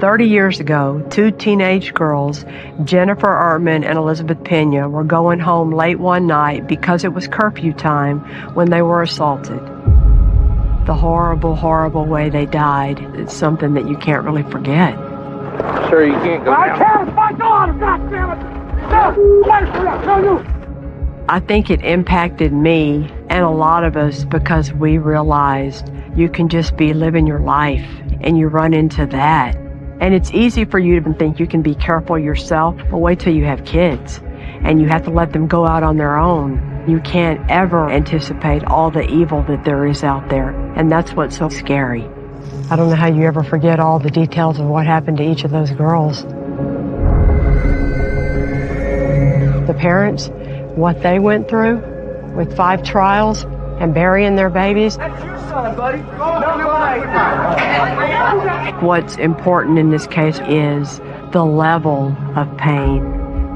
30 years ago, two teenage girls, Jennifer Artman and Elizabeth Pena, were going home late one night because it was curfew time when they were assaulted. The horrible, horrible way they died is something that you can't really forget. Sir, you can't go down. I can't! My daughter, goddammit! No! Wait for that! No, you! I think it impacted me and a lot of us because we realized you can just be living your life and you run into that. And it's easy for you to think you can be careful yourself, but wait till you have kids and you have to let them go out on their own. You can't ever anticipate all the evil that there is out there, and that's what's so scary. I don't know how you ever forget all the details of what happened to each of those girls. The parents, what they went through with 5 trials and burying their babies. That's your son, buddy. What's important in this case is the level of pain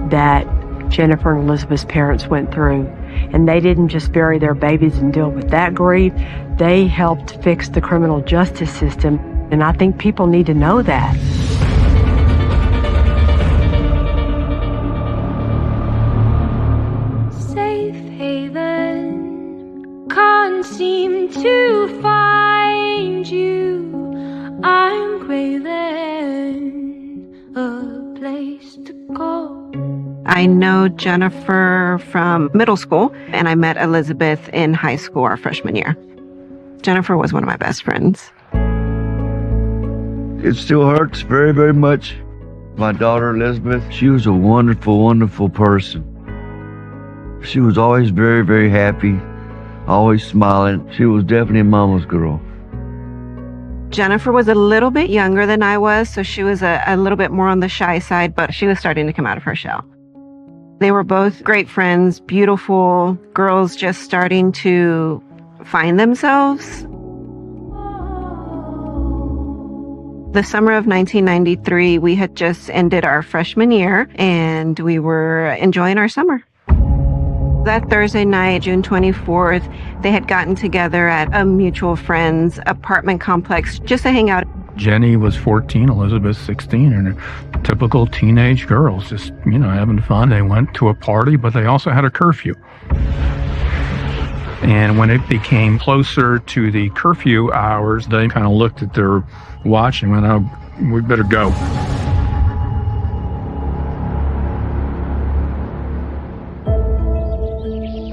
that Jennifer and Elizabeth's parents went through. And they didn't just bury their babies and deal with that grief. They helped fix the criminal justice system. And I think people need to know that. Safe haven, can't seem to find you. I'm craving a place to go. I know Jennifer from middle school, and I met Elizabeth in high school our freshman year. Jennifer was one of my best friends. It still hurts very, very much. My daughter, Elizabeth, she was a wonderful, wonderful person. She was always very, very happy, always smiling. She was definitely mama's girl. Jennifer was a little bit younger than I was, so she was a little bit more on the shy side, but she was starting to come out of her shell. They were both great friends, beautiful girls just starting to find themselves. The summer of 1993, we had just ended our freshman year and we were enjoying our summer. That Thursday night, June 24th, they had gotten together at a mutual friend's apartment complex just to hang out. Jenny was 14, Elizabeth 16, and typical teenage girls just, having fun. They went to a party, but they also had a curfew. And when it became closer to the curfew hours, they kind of looked at their watch and went, "Oh, we better go."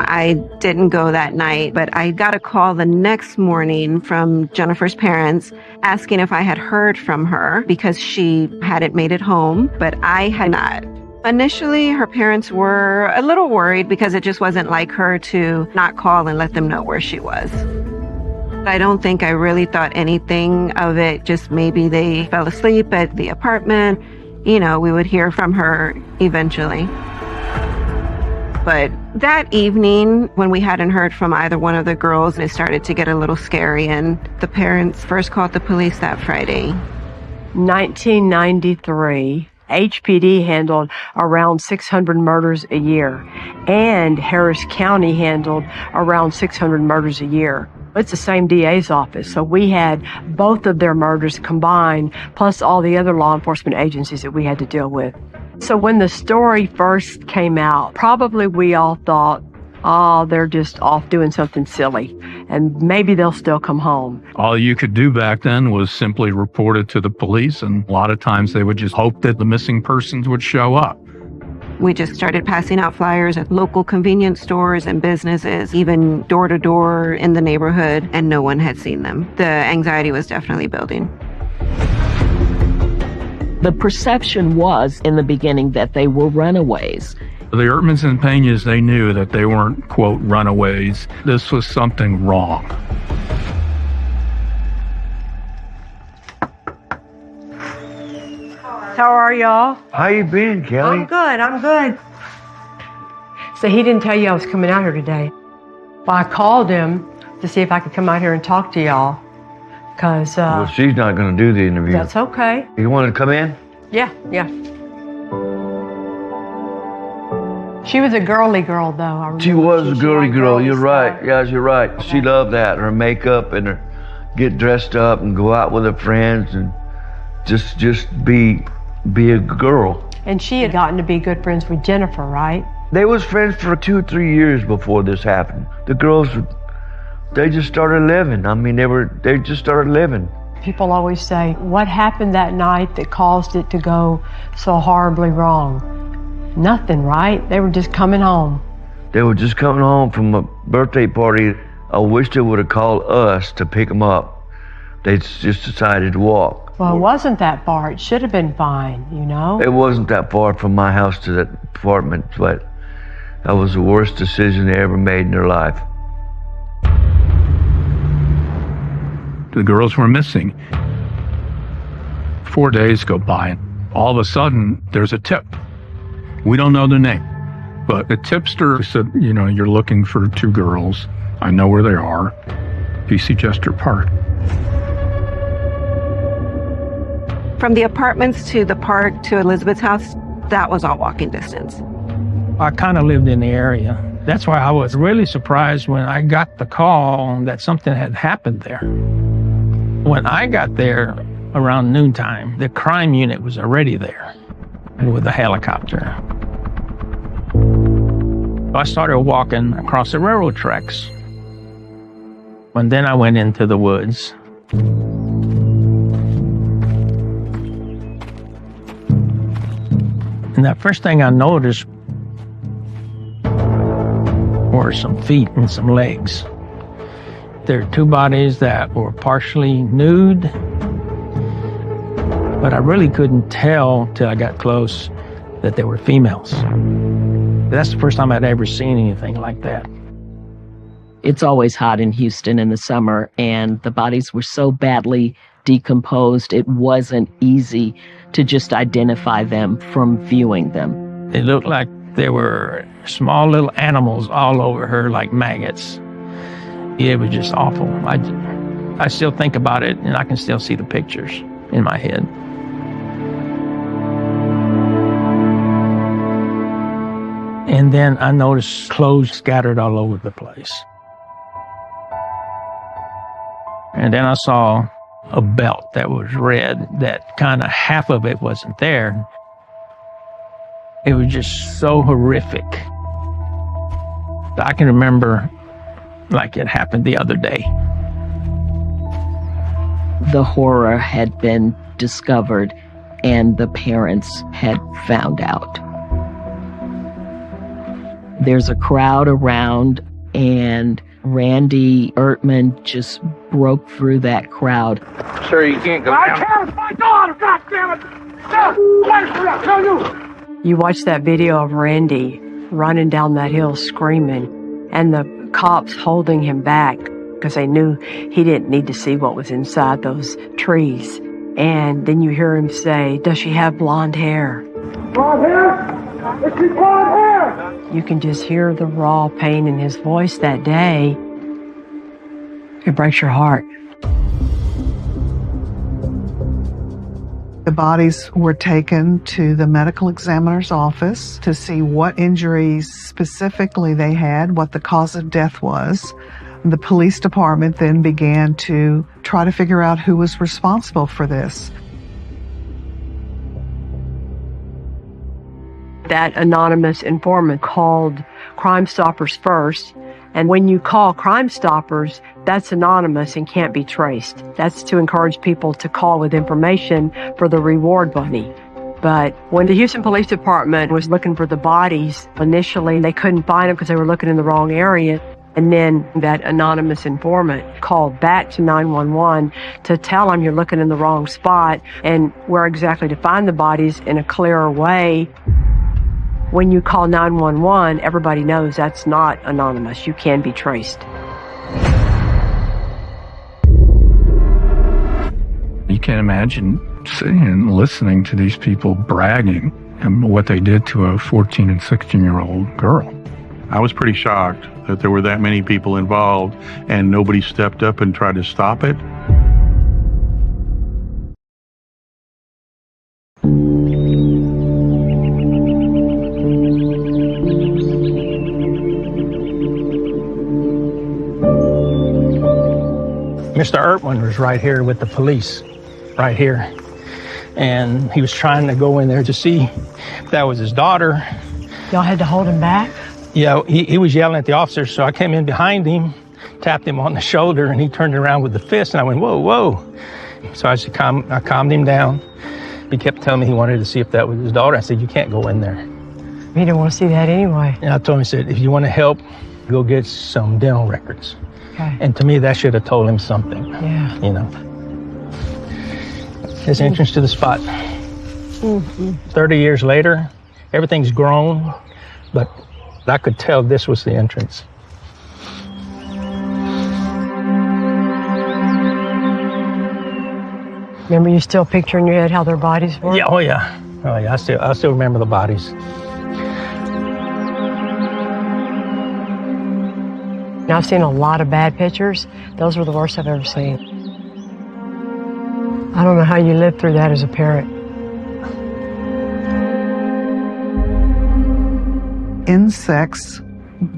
I didn't go that night, but I got a call the next morning from Jennifer's parents asking if I had heard from her because she hadn't made it home, but I had not. Initially, her parents were a little worried because it just wasn't like her to not call and let them know where she was. I don't think I really thought anything of it, just maybe they fell asleep at the apartment. We would hear from her eventually. But that evening, when we hadn't heard from either one of the girls, it started to get a little scary, and the parents first called the police that Friday. 1993, HPD handled around 600 murders a year, and Harris County handled around 600 murders a year. It's the same DA's office, so we had both of their murders combined, plus all the other law enforcement agencies that we had to deal with. So when the story first came out, probably we all thought, oh, they're just off doing something silly, and maybe they'll still come home. All you could do back then was simply report it to the police, and a lot of times they would just hope that the missing persons would show up. We just started passing out flyers at local convenience stores and businesses, even door to door in the neighborhood, and no one had seen them. The anxiety was definitely building. The perception was in the beginning that they were runaways. The Ertmans and Peñas, they knew that they weren't, quote, runaways. This was something wrong. How are y'all? How you been, Kelly? I'm good. So he didn't tell you I was coming out here today. Well, I called him to see if I could come out here and talk to y'all. Because, well, she's not going to do the interview. That's okay. You want to come in? Yeah. She was a girly girl, though. She was a girly girl. You're right. Stuff. Yes, you're right. Okay. She loved that. Her makeup and her get dressed up and go out with her friends. And just be a girl. And she had gotten to be good friends with Jennifer, right? They was friends for 2 or 3 years before this happened. The girls, they just started living. I mean, they just started living. People always say, what happened that night that caused it to go so horribly wrong? Nothing, right? They were just coming home. They were just coming home from a birthday party. I wish they would have called us to pick them up. They just decided to walk. Well, it wasn't that far. It should have been fine, you know? It wasn't that far from my house to that apartment, but that was the worst decision they ever made in their life. The girls were missing. 4 days go by. All of a sudden, there's a tip. We don't know the name, but the tipster said, you know, you're looking for 2 girls. I know where they are. PC Chester Park. From the apartments to the park to Elizabeth's house, that was all walking distance. I kind of lived in the area. That's why I was really surprised when I got the call that something had happened there. When I got there around noontime, the crime unit was already there with a helicopter. I started walking across the railroad tracks. And then I went into the woods. And that first thing I noticed were some feet and some legs. There are 2 bodies that were partially nude, but I really couldn't tell till I got close that they were females. That's the first time I'd ever seen anything like that. It's always hot in Houston in the summer, and the bodies were so badly decomposed, it wasn't easy to just identify them from viewing them. It looked like there were small little animals all over her like maggots. It was just awful. I still think about it, and I can still see the pictures in my head. And then I noticed clothes scattered all over the place. And then I saw a belt that was red, that kind of half of it wasn't there. It was just so horrific. I can remember like it happened the other day. The horror had been discovered, and the parents had found out. There's a crowd around, and Randy Ertman just broke through that crowd. Sir, you can't go down. I can't! It's my daughter, goddammit! No! Wait for that! No, you! You watch that video of Randy running down that hill screaming, and the cops holding him back because they knew he didn't need to see what was inside those trees. And then you hear him say, "Does she have blonde hair?" Blonde hair? Is she blonde hair? You can just hear the raw pain in his voice that day. It breaks your heart. The bodies were taken to the medical examiner's office to see what injuries specifically they had, what the cause of death was. The police department then began to try to figure out who was responsible for this. That anonymous informant called Crime Stoppers first. And when you call Crime Stoppers, that's anonymous and can't be traced. That's to encourage people to call with information for the reward money. But when the Houston Police Department was looking for the bodies, initially they couldn't find them because they were looking in the wrong area. And then that anonymous informant called back to 911 to tell them you're looking in the wrong spot and where exactly to find the bodies in a clearer way. When you call 911, everybody knows that's not anonymous. You can be traced. You can't imagine sitting and listening to these people bragging and what they did to a 14 and 16-year-old girl. I was pretty shocked that there were that many people involved and nobody stepped up and tried to stop it. Mr. Ertman was right here with the police, right here. And he was trying to go in there to see if that was his daughter. Y'all had to hold him back? Yeah, he was yelling at the officer, so I came in behind him, tapped him on the shoulder, and he turned around with the fist, and I went, whoa, whoa. So I calmed him down. He kept telling me he wanted to see if that was his daughter. I said, you can't go in there. He didn't want to see that anyway. And I told him, I said, if you want to help, go get some dental records. Okay. And to me, that should have told him something. Yeah. You know. His entrance to the spot. 30 years later, everything's grown, but I could tell this was the entrance. Remember, you still picture in your head how their bodies were? Yeah, oh yeah. Oh yeah, I still remember the bodies. Now, I've seen a lot of bad pictures. Those were the worst I've ever seen. I don't know how you lived through that as a parent. Insects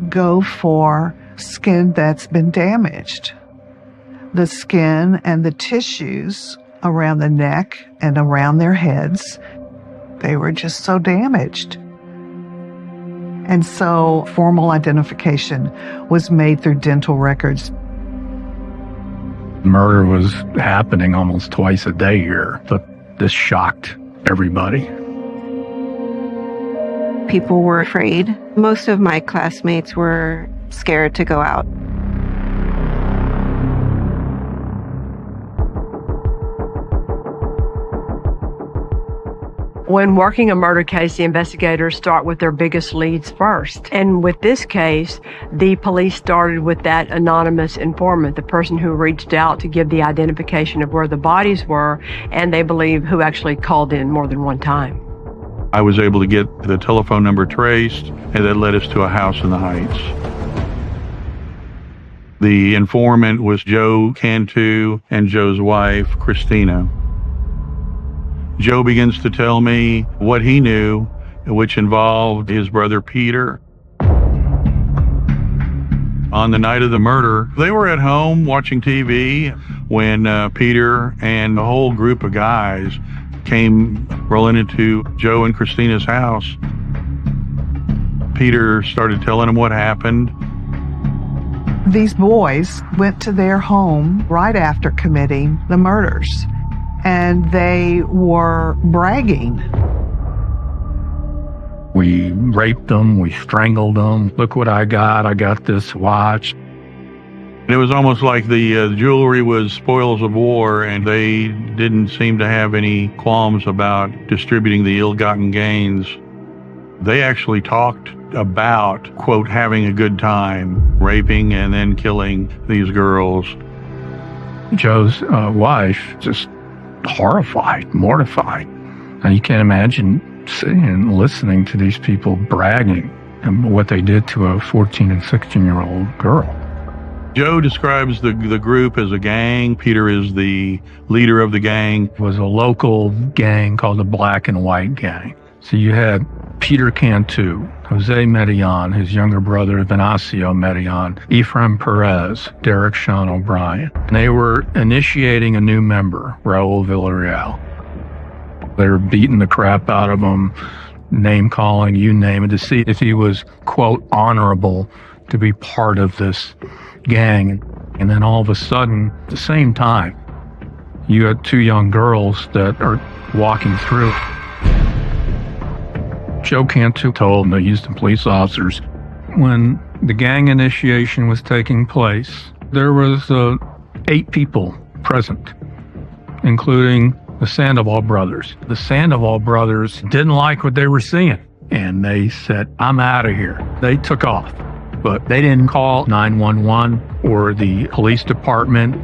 go for skin that's been damaged. The skin and the tissues around the neck and around their heads, they were just so damaged. And so formal identification was made through dental records. Murder was happening almost twice a day here, but this shocked everybody. People were afraid. Most of my classmates were scared to go out. When working a murder case, the investigators start with their biggest leads first. And with this case, the police started with that anonymous informant, the person who reached out to give the identification of where the bodies were, and they believe who actually called in more than one time. I was able to get the telephone number traced, and that led us to a house in the Heights. The informant was Joe Cantu and Joe's wife, Christina. Joe begins to tell me what he knew, which involved his brother Peter. On the night of the murder, they were at home watching TV when Peter and a whole group of guys came rolling into Joe and Christina's house. Peter started telling them what happened. These boys went to their home right after committing the murders, and they were bragging. We raped them, we strangled them. Look what I got this watch. It was almost like the jewelry was spoils of war, and they didn't seem to have any qualms about distributing the ill-gotten gains. They actually talked about, quote, having a good time, raping and then killing these girls. Joe's wife just horrified, mortified. And you can't imagine sitting and listening to these people bragging and what they did to a 14 and 16-year-old girl. Joe describes the group as a gang. Peter is the leader of the gang. It was a local gang called the Black and White Gang. So you had Peter Cantu, Jose Medellin, his younger brother Venancio Medellin, Ephraim Perez, Derek Sean O'Brien. And they were initiating a new member, Raul Villarreal. They were beating the crap out of him, name calling, you name it, to see if he was, quote, honorable to be part of this gang. And then all of a sudden, at the same time, you had two young girls that are walking through. Joe Cantu told the Houston police officers when the gang initiation was taking place, there was 8 people present, including the Sandoval brothers. The Sandoval brothers didn't like what they were seeing, and they said, I'm out of here. They took off, but they didn't call 911 or the police department.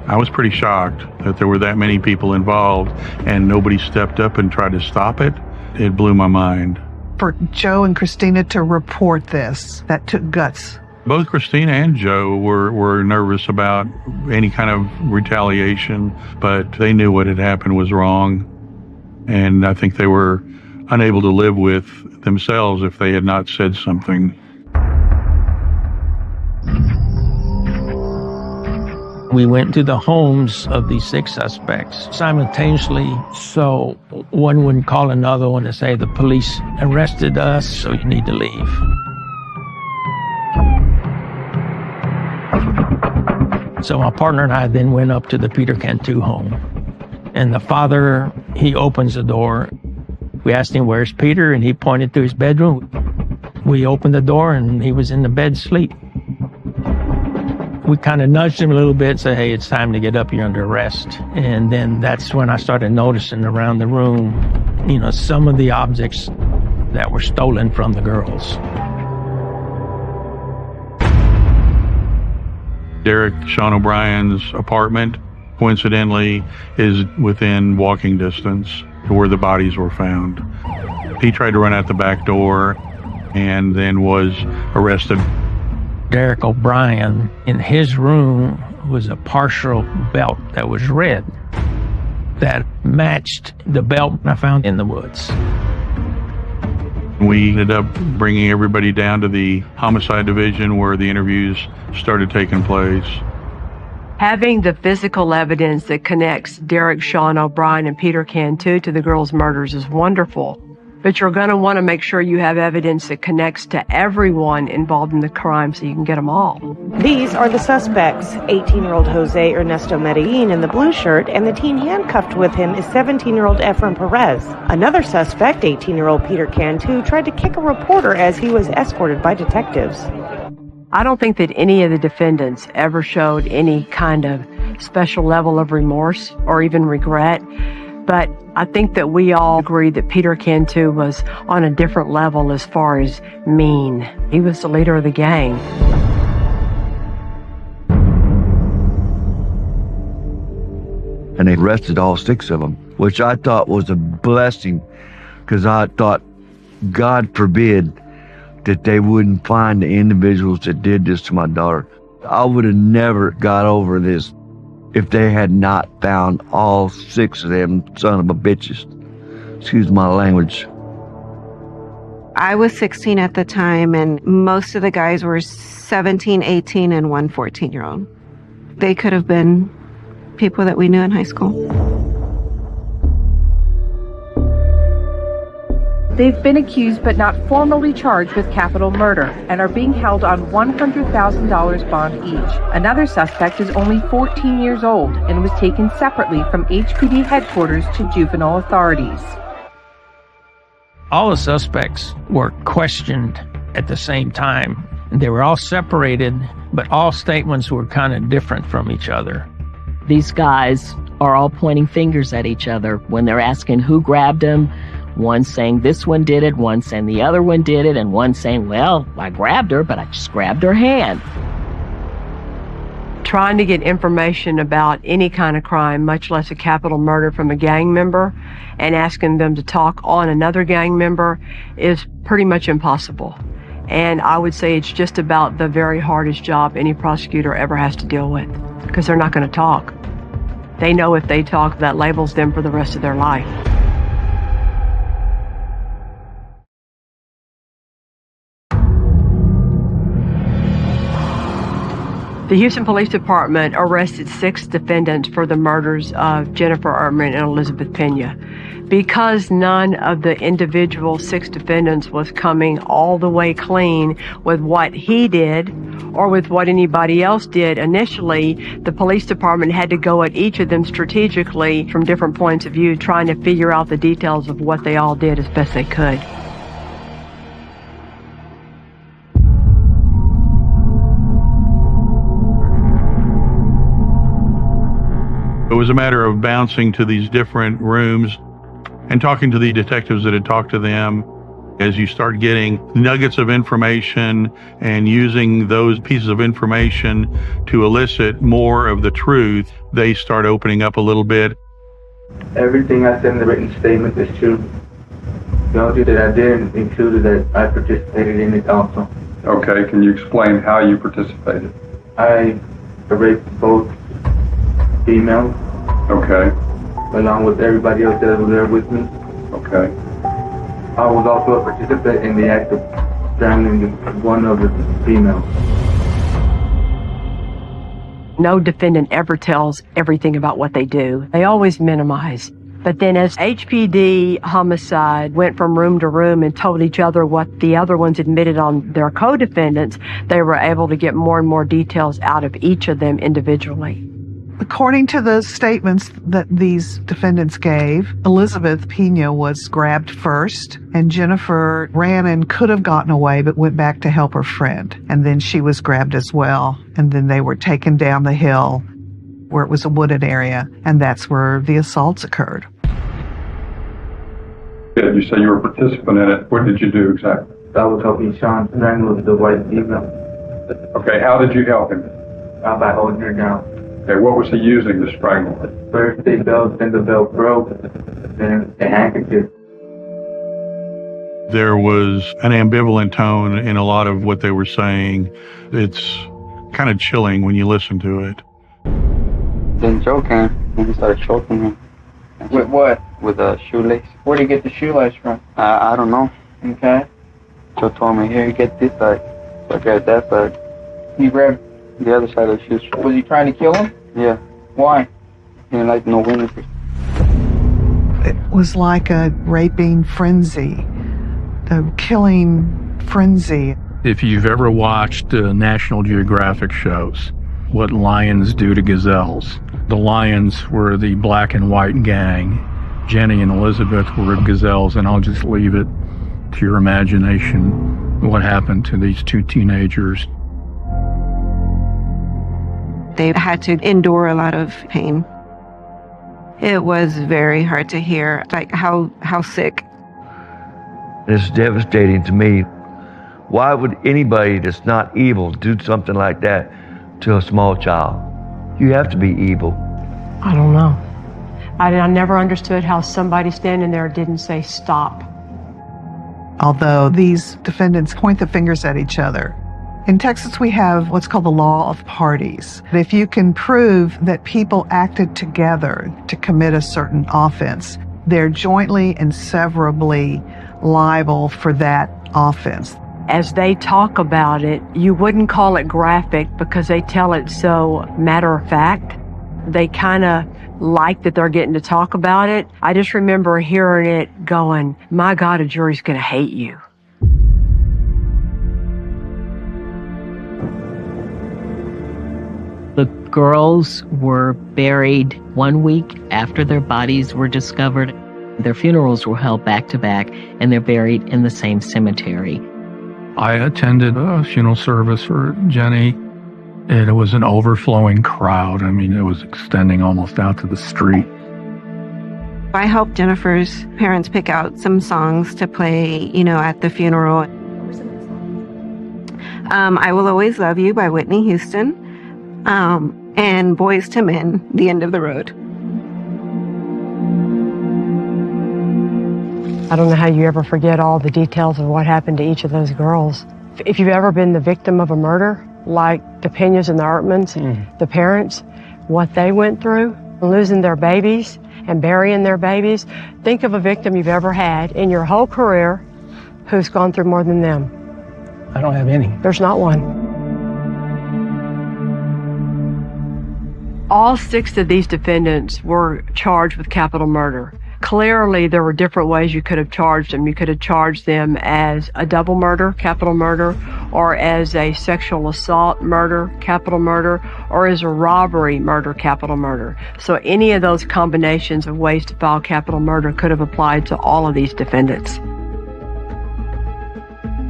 I was pretty shocked that there were that many people involved and nobody stepped up and tried to stop it. It blew my mind. For Joe and Christina to report this, that took guts. Both Christina and Joe were nervous about any kind of retaliation, but they knew what had happened was wrong. And I think they were unable to live with themselves if they had not said something. We went to the homes of these 6 suspects simultaneously, so one wouldn't call another one and say, the police arrested us, so you need to leave. So my partner and I then went up to the Peter Cantu home. And the father, he opens the door. We asked him, where's Peter? And he pointed to his bedroom. We opened the door and he was in the bed asleep. We kind of nudged him a little bit and said, hey, it's time to get up, you're under arrest. And then that's when I started noticing around the room, some of the objects that were stolen from the girls. Derek Sean O'Brien's apartment, coincidentally, is within walking distance to where the bodies were found. He tried to run out the back door and then was arrested. Derek O'Brien, in his room was a partial belt that was red that matched the belt I found in the woods. We ended up bringing everybody down to the homicide division where the interviews started taking place. Having the physical evidence that connects Derek Sean O'Brien and Peter Cantu to the girls' murders is wonderful. But you're going to want to make sure you have evidence that connects to everyone involved in the crime so you can get them all. These are the suspects. 18-year-old Jose Ernesto Medellin in the blue shirt, and the teen handcuffed with him is 17-year-old Efren Perez. Another suspect, 18-year-old Peter Cantu, tried to kick a reporter as he was escorted by detectives. I don't think that any of the defendants ever showed any kind of special level of remorse or even regret. But I think that we all agree that Peter Cantu was on a different level as far as mean. He was the leader of the gang. And they arrested all 6 of them, which I thought was a blessing, because I thought, God forbid, that they wouldn't find the individuals that did this to my daughter. I would have never got over this if they had not found all 6 of them son of a bitches. Excuse my language. I was 16 at the time, and most of the guys were 17, 18, and one 14-year-old. They could have been people that we knew in high school. They've been accused but not formally charged with capital murder and are being held on $100,000 bond each. Another suspect is only 14 years old and was taken separately from HPD headquarters to juvenile authorities. All the suspects were questioned at the same time. They were all separated, but all statements were kind of different from each other. These guys are all pointing fingers at each other when they're asking who grabbed him. One saying this one did it, one saying the other one did it, and one saying, well, I grabbed her, but I just grabbed her hand. Trying to get information about any kind of crime, much less a capital murder, from a gang member and asking them to talk on another gang member is pretty much impossible. And I would say it's just about the very hardest job any prosecutor ever has to deal with, because they're not going to talk. They know if they talk, that labels them for the rest of their life. The Houston Police Department arrested 6 defendants for the murders of Jennifer Ertman and Elizabeth Pena. Because none of the individual 6 defendants was coming all the way clean with what he did or with what anybody else did initially, the police department had to go at each of them strategically from different points of view, trying to figure out the details of what they all did as best they could. It was a matter of bouncing to these different rooms and talking to the detectives that had talked to them. As you start getting nuggets of information and using those pieces of information to elicit more of the truth, they start opening up a little bit. Everything I said in the written statement is true. The only thing that I didn't include is that I participated in it also. Okay, can you explain how you participated? I raped both females. Okay. Along with everybody else that was there with me. Okay. I was also a participant in the act of strangling one of the females. No defendant ever tells everything about what they do. They always minimize. But then as HPD homicide went from room to room and told each other what the other ones admitted on their co-defendants, they were able to get more and more details out of each of them individually. According to the statements that these defendants gave, Elizabeth Pena was grabbed first, and Jennifer ran and could have gotten away but went back to help her friend. And then she was grabbed as well, and then they were taken down the hill where it was a wooded area, and that's where the assaults occurred. Yeah, you say you were a participant in it. What did you do exactly? I was helping Sean strangle the white female. Okay, how did you help him? By holding her down. Okay, what was he using to strangle her? First they belt, then the belt broke, then the handkerchief. There was an ambivalent tone in a lot of what they were saying. It's kind of chilling when you listen to it. Then choking, and he started choking him. With what? With a shoelace. Where'd he get the shoelace from? I don't know. Okay. Joe told me, here, you get this side. So I grabbed that side. You grabbed the other side of the shoe strap. Was he trying to kill him? Yeah. Why? He didn't like no witnesses. It was like a raping frenzy, the killing frenzy. If you've ever watched National Geographic shows, what lions do to gazelles. The lions were the black and white gang. Jenny and Elizabeth were gazelles, and I'll just leave it to your imagination what happened to these two teenagers. They had to endure a lot of pain. It was very hard to hear, like how sick. It's devastating to me. Why would anybody that's not evil do something like that to a small child? You have to be evil. I don't know. I never understood how somebody standing there didn't say stop. Although these defendants point the fingers at each other. In Texas, we have what's called the law of parties. If you can prove that people acted together to commit a certain offense, they're jointly and severably liable for that offense. As they talk about it, you wouldn't call it graphic because they tell it so matter of fact. They kind of like that they're getting to talk about it. I just remember hearing it going, my God, a jury's going to hate you. The girls were buried 1 week after their bodies were discovered. Their funerals were held back to back, and they're buried in the same cemetery. I attended a funeral service for Jenny, and it was an overflowing crowd. I mean, it was extending almost out to the street. I helped Jennifer's parents pick out some songs to play, at the funeral. I Will Always Love You by Whitney Houston, and Boyz II Men, The End of the Road. I don't know how you ever forget all the details of what happened to each of those girls. If you've ever been the victim of a murder, like the Penas and the Ertmans, the parents, what they went through, losing their babies and burying their babies, think of a victim you've ever had in your whole career who's gone through more than them. I don't have any. There's not one. All 6 of these defendants were charged with capital murder. Clearly, there were different ways you could have charged them. You could have charged them as a double murder, capital murder, or as a sexual assault murder, capital murder, or as a robbery murder, capital murder. So any of those combinations of ways to file capital murder could have applied to all of these defendants.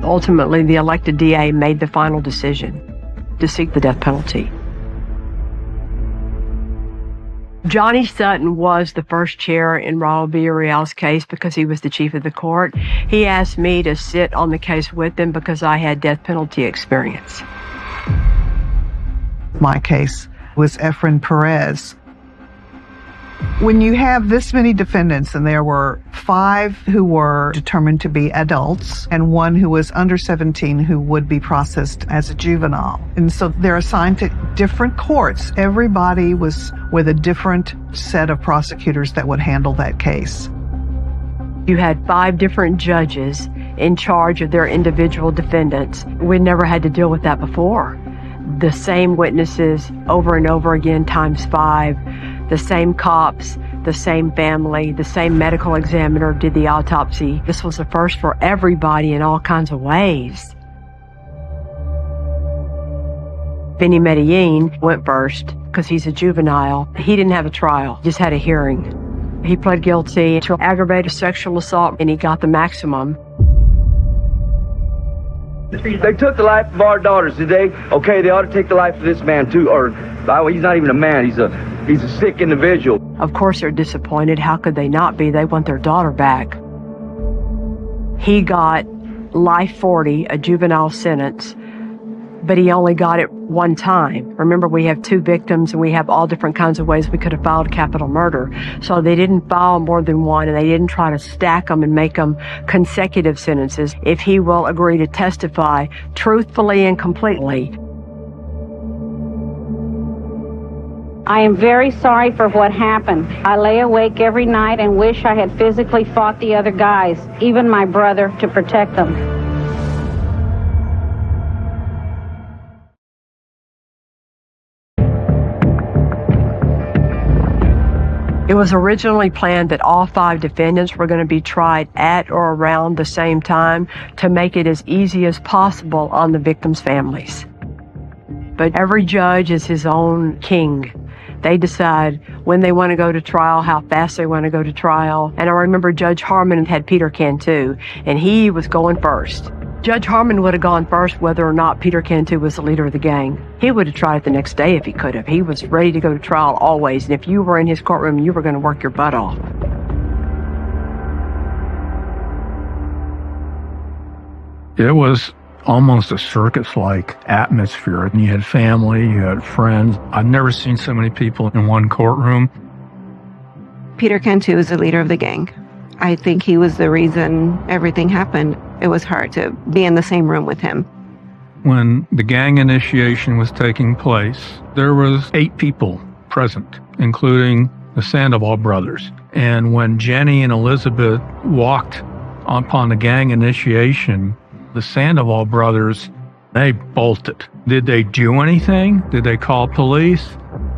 Ultimately, the elected DA made the final decision to seek the death penalty. Johnny Sutton was the first chair in Raul Villarreal's case because he was the chief of the court. He asked me to sit on the case with him because I had death penalty experience. My case was Efren Perez. When you have this many defendants, and there were 5 who were determined to be adults and 1 who was under 17 who would be processed as a juvenile. And so they're assigned to different courts. Everybody was with a different set of prosecutors that would handle that case. You had 5 different judges in charge of their individual defendants. We'd never had to deal with that before. The same witnesses over and over again times 5, the same cops, the same family, the same medical examiner did the autopsy. This was a first for everybody in all kinds of ways. Benny Medellin went first because he's a juvenile. He didn't have a trial, just had a hearing. He pled guilty to aggravated sexual assault and he got the maximum. They took the life of our daughters today. Okay, they ought to take the life of this man too. Or, he's not even a man. He's a sick individual. Of course they're disappointed. How could they not be? They want their daughter back. He got life 40, a juvenile sentence, but he only got it one time. Remember, we have 2 victims and we have all different kinds of ways we could have filed capital murder. So they didn't file more than one and they didn't try to stack them and make them consecutive sentences. If he will agree to testify truthfully and completely. I am very sorry for what happened. I lay awake every night and wish I had physically fought the other guys, even my brother, to protect them. It was originally planned that all 5 defendants were going to be tried at or around the same time to make it as easy as possible on the victims' families. But every judge is his own king. They decide when they want to go to trial, how fast they want to go to trial. And I remember Judge Harmon had Peter Cantu, and he was going first. Judge Harmon would have gone first whether or not Peter Cantu was the leader of the gang. He would have tried it the next day if he could have. He was ready to go to trial always, and if you were in his courtroom, you were going to work your butt off. It was almost a circus-like atmosphere. And you had family, you had friends. I've never seen so many people in one courtroom. Peter Cantu is the leader of the gang. I think he was the reason everything happened. It was hard to be in the same room with him. When the gang initiation was taking place, there was 8 people present, including the Sandoval brothers. And when Jenny and Elizabeth walked upon the gang initiation, the Sandoval brothers, they bolted. Did they do anything? Did they call police?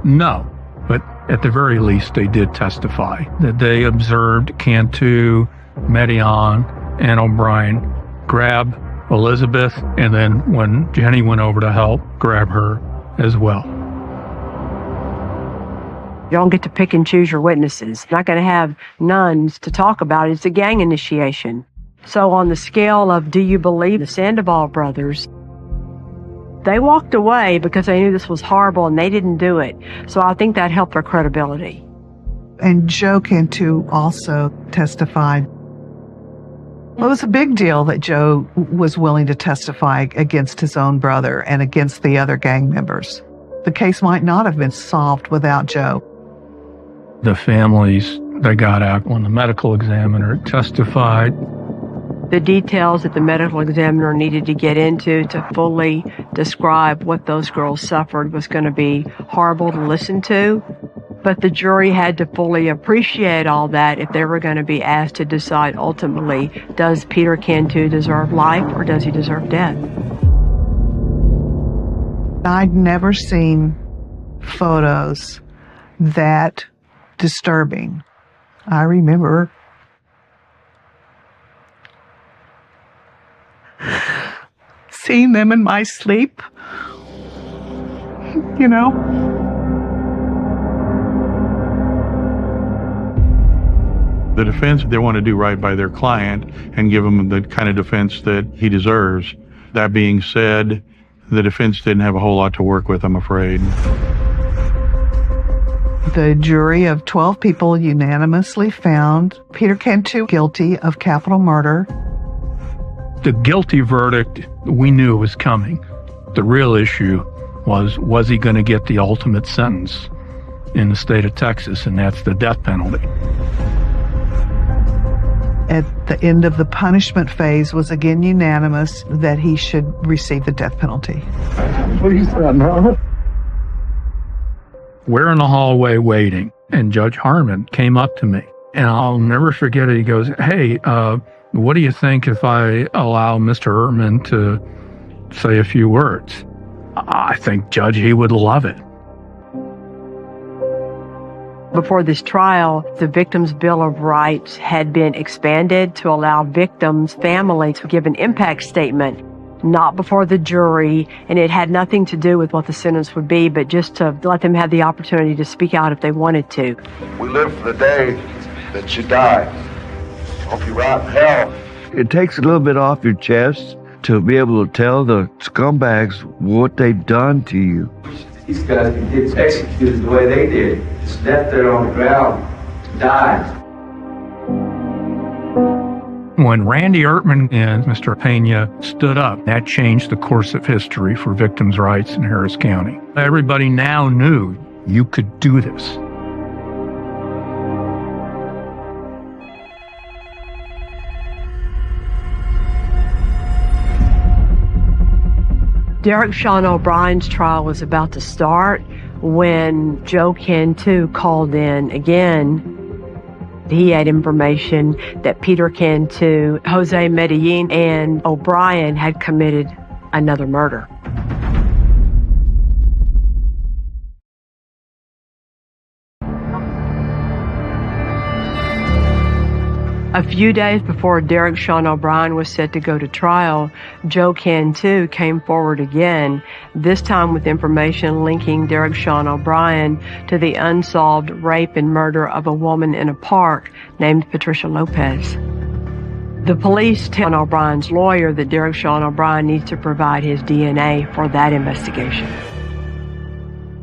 No. But at the very least, they did testify that they observed Cantu, Medellin, and O'Brien grab Elizabeth, and then when Jenny went over to help, grab her as well. You don't get to pick and choose your witnesses. You're not going to have nuns to talk about it. It's a gang initiation. So on the scale of do you believe the Sandoval brothers, they walked away because they knew this was horrible and they didn't do it. So I think that helped their credibility. And Joe Cantu also testified. Well, it was a big deal that Joe was willing to testify against his own brother and against the other gang members. The case might not have been solved without Joe. The families, they got out when the medical examiner testified. The details that the medical examiner needed to get into to fully describe what those girls suffered was going to be horrible to listen to. But the jury had to fully appreciate all that if they were going to be asked to decide ultimately, does Peter Cantu deserve life or does he deserve death? I'd never seen photos that disturbing. I remember seeing them in my sleep, you know. The defense, they want to do right by their client and give him the kind of defense that he deserves. That being said, the defense didn't have a whole lot to work with, I'm afraid. The jury of 12 people unanimously found Peter Cantu guilty of capital murder. The guilty verdict, we knew it was coming. The real issue was he going to get the ultimate sentence in the state of Texas, and that's the death penalty. At the end of the punishment phase was again unanimous that he should receive the death penalty. Please, no. We're in the hallway waiting, and Judge Harmon came up to me, and I'll never forget it. He goes, hey, what do you think if I allow Mr. Ehrman to say a few words? I think, Judge, he would love it. Before this trial, the Victims' Bill of Rights had been expanded to allow victims' family to give an impact statement, not before the jury, and it had nothing to do with what the sentence would be, but just to let them have the opportunity to speak out if they wanted to. We live for the day that you die. Hope you rot in hell. It takes a little bit off your chest to be able to tell the scumbags what they've done to you. These guys can get executed the way they did. Just left there on the ground, died. When Randy Ertman and Mr. Pena stood up, that changed the course of history for victims' rights in Harris County. Everybody now knew you could do this. Derek Sean O'Brien's trial was about to start when Joe Cantu called in again. He had information that Peter Cantu, Jose Medellin, and O'Brien had committed another murder. A few days before Derek Sean O'Brien was set to go to trial, Joe Cantu came forward again, this time with information linking Derek Sean O'Brien to the unsolved rape and murder of a woman in a park named Patricia Lopez. The police tell O'Brien's lawyer that Derek Sean O'Brien needs to provide his DNA for that investigation.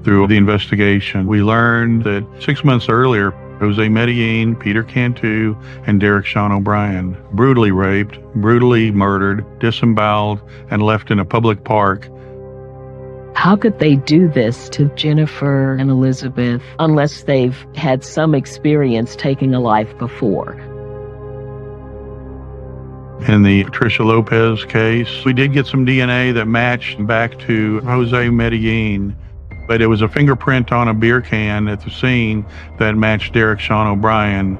Through the investigation, we learned that 6 months earlier, Jose Medellin, Peter Cantu, and Derek Sean O'Brien brutally raped, brutally murdered, disemboweled, and left in a public park. How could they do this to Jennifer and Elizabeth unless they've had some experience taking a life before? In the Patricia Lopez case, we did get some DNA that matched back to Jose Medellin, but it was a fingerprint on a beer can at the scene that matched Derek Sean O'Brien.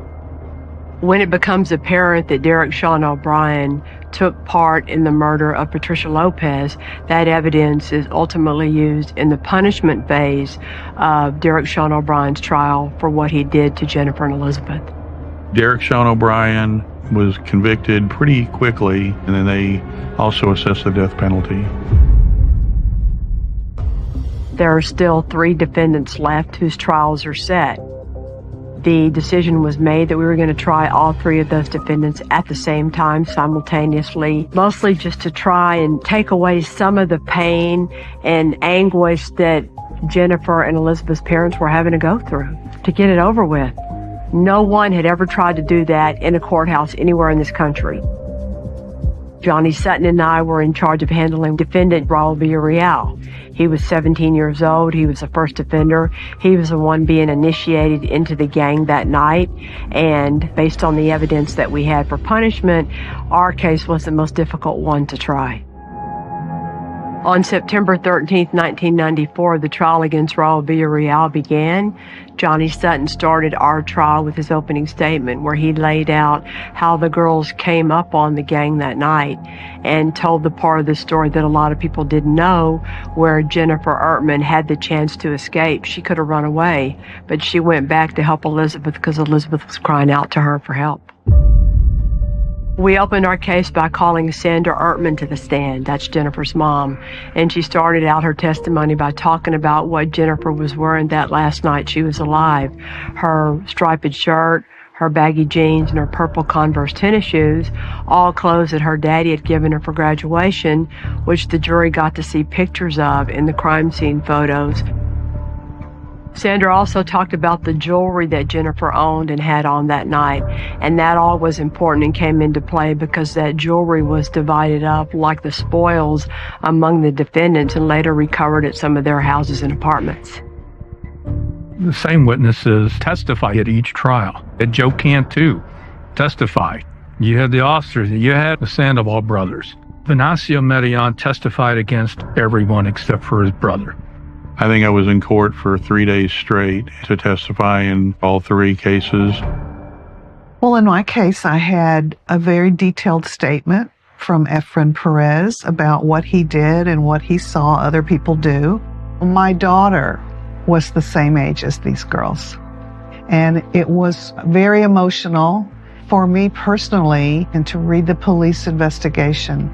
When it becomes apparent that Derek Sean O'Brien took part in the murder of Patricia Lopez, that evidence is ultimately used in the punishment phase of Derek Sean O'Brien's trial for what he did to Jennifer and Elizabeth. Derek Sean O'Brien was convicted pretty quickly, and then they also assessed the death penalty. There are still 3 defendants left whose trials are set. The decision was made that we were going to try all 3 of those defendants at the same time, simultaneously, mostly just to try and take away some of the pain and anguish that Jennifer and Elizabeth's parents were having to go through, to get it over with. No one had ever tried to do that in a courthouse anywhere in this country. Johnny Sutton and I were in charge of handling defendant Raul Villarreal. He was 17 years old. He was the first offender. He was the one being initiated into the gang that night. And based on the evidence that we had for punishment, our case was the most difficult one to try. On September 13, 1994, the trial against Raul Villarreal began. Johnny Sutton started our trial with his opening statement where he laid out how the girls came up on the gang that night and told the part of the story that a lot of people didn't know, where Jennifer Ertman had the chance to escape. She could have run away, but she went back to help Elizabeth because Elizabeth was crying out to her for help. We opened our case by calling Sandra Ertman to the stand. That's Jennifer's mom. And she started out her testimony by talking about what Jennifer was wearing that last night she was alive. Her striped shirt, her baggy jeans, and her purple Converse tennis shoes, all clothes that her daddy had given her for graduation, which the jury got to see pictures of in the crime scene photos. Sandra also talked about the jewelry that Jennifer owned and had on that night, and that all was important and came into play because that jewelry was divided up like the spoils among the defendants and later recovered at some of their houses and apartments. The same witnesses testified at each trial. Joe Cantu testified. You had the officers, you had the Sandoval brothers. Venancio Medellin testified against everyone except for his brother. I think I was in court for 3 days straight to testify in all 3 cases. Well, in my case, I had a very detailed statement from Efren Perez about what he did and what he saw other people do. My daughter was the same age as these girls, and it was very emotional for me personally, and to read the police investigation.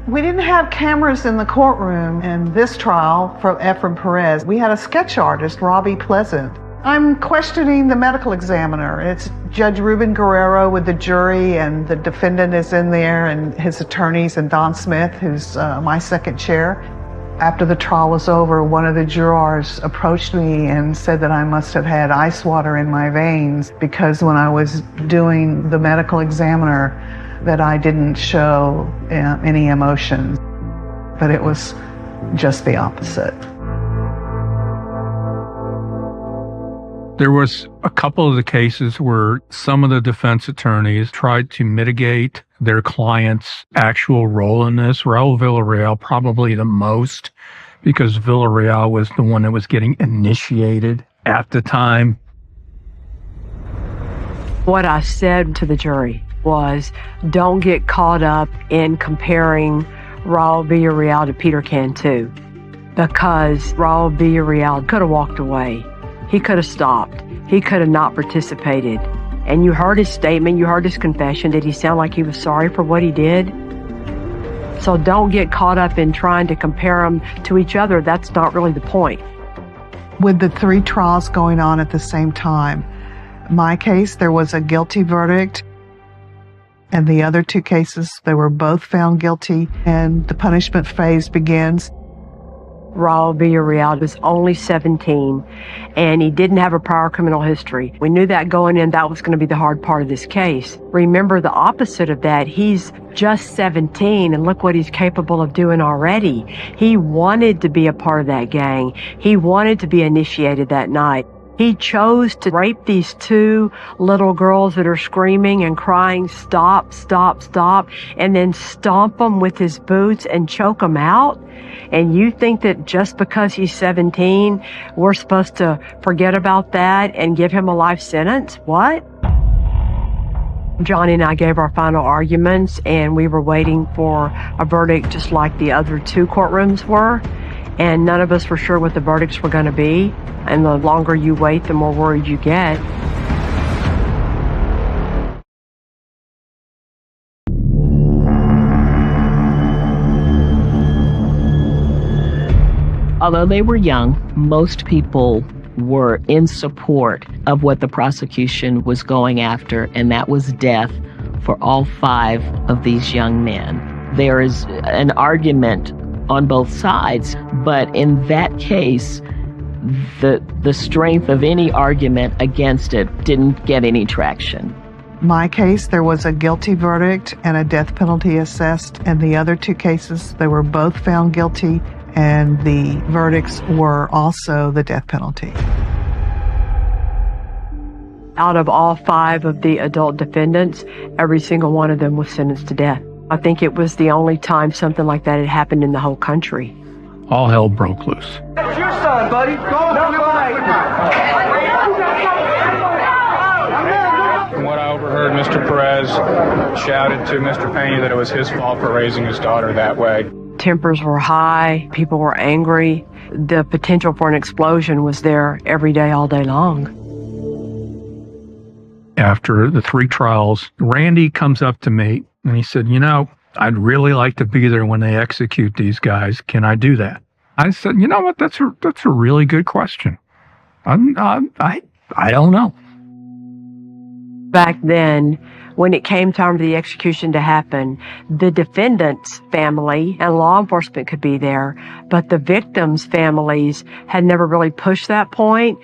We didn't have cameras in the courtroom in this trial for Efren Perez. We had a sketch artist, Robbie Pleasant. I'm questioning the medical examiner. It's Judge Ruben Guerrero with the jury, and the defendant is in there, and his attorneys, and Don Smith, who's my second chair. After the trial was over, one of the jurors approached me and said that I must have had ice water in my veins because when I was doing the medical examiner that I didn't show any emotion. But it was just the opposite. There was a couple of the cases where some of the defense attorneys tried to mitigate their client's actual role in this. Raul Villarreal probably the most, because Villarreal was the one that was getting initiated at the time. What I said to the jury was, don't get caught up in comparing Raul Villarreal to Peter Cantu, because Raul Villarreal could have walked away. He could have stopped. He could have not participated. And you heard his statement, you heard his confession. Did he sound like he was sorry for what he did? So don't get caught up in trying to compare them to each other. That's not really the point. With the 3 trials going on at the same time, my case, there was a guilty verdict. And the other 2 cases, they were both found guilty, and the punishment phase begins. Raul Villarreal was only 17, and he didn't have a prior criminal history. We knew that going in, that was going to be the hard part of this case. Remember the opposite of that. He's just 17, and look what he's capable of doing already. He wanted to be a part of that gang. He wanted to be initiated that night. He chose to rape these 2 little girls that are screaming and crying, stop, stop, stop, and then stomp them with his boots and choke them out. And you think that just because he's 17, we're supposed to forget about that and give him a life sentence? What? Johnny and I gave our final arguments, and we were waiting for a verdict just like the other 2 courtrooms were. And none of us were sure what the verdicts were going to be. And the longer you wait, the more worried you get. Although they were young, most people were in support of what the prosecution was going after, and that was death for all 5 of these young men. There is an argument on both sides, but in that case, the strength of any argument against it didn't get any traction. My case, there was a guilty verdict and a death penalty assessed, and the other 2 cases, they were both found guilty, and the verdicts were also the death penalty. Out of all 5 of the adult defendants, every single one of them was sentenced to death. I think it was the only time something like that had happened in the whole country. All hell broke loose. That's your son, buddy. Go From what I overheard, Mr. Perez shouted to Mr. Pena that it was his fault for raising his daughter that way. Tempers were high. People were angry. The potential for an explosion was there every day, all day long. After the 3 trials, Randy comes up to me and he said, I'd really like to be there when they execute these guys. Can I do that? I said, you know what? That's a really good question. I don't know. Back then, when it came time for the execution to happen, the defendant's family and law enforcement could be there, but the victims' families had never really pushed that point,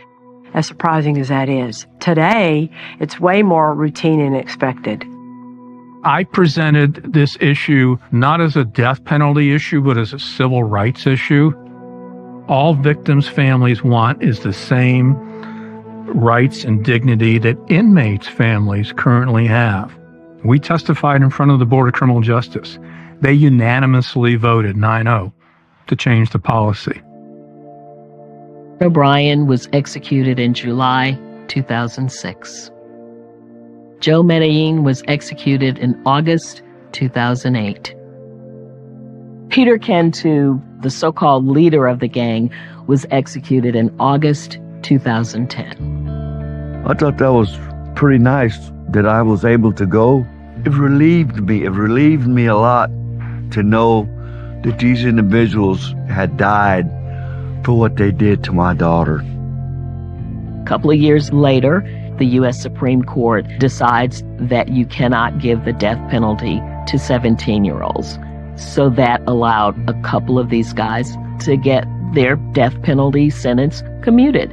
as surprising as that is. Today, it's way more routine and expected. I presented this issue not as a death penalty issue, but as a civil rights issue. All victims' families want is the same rights and dignity that inmates' families currently have. We testified in front of the Board of Criminal Justice. They unanimously voted 9-0 to change the policy. O'Brien was executed in July 2006. Joe Medellin was executed in August 2008. Peter Cantu, the so-called leader of the gang, was executed in August 2010. I thought that was pretty nice that I was able to go. It relieved me. It relieved me a lot to know that these individuals had died for what they did to my daughter. A couple of years later, the U.S. Supreme Court decides that you cannot give the death penalty to 17-year-olds. So that allowed a couple of these guys to get their death penalty sentence commuted.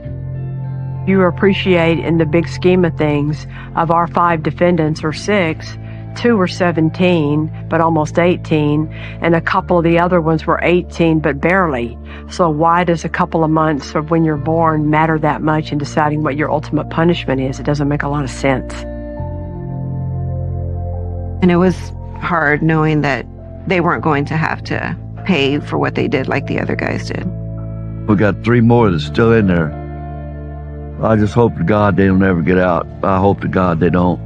You appreciate in the big scheme of things, of our 5 defendants or 6, 2 were 17, but almost 18, and a couple of the other ones were 18, but barely. So why does a couple of months of when you're born matter that much in deciding what your ultimate punishment is? It doesn't make a lot of sense. And it was hard knowing that they weren't going to have to pay for what they did like the other guys did. We got 3 more that's still in there. I just hope to God they don't ever get out. I hope to God they don't.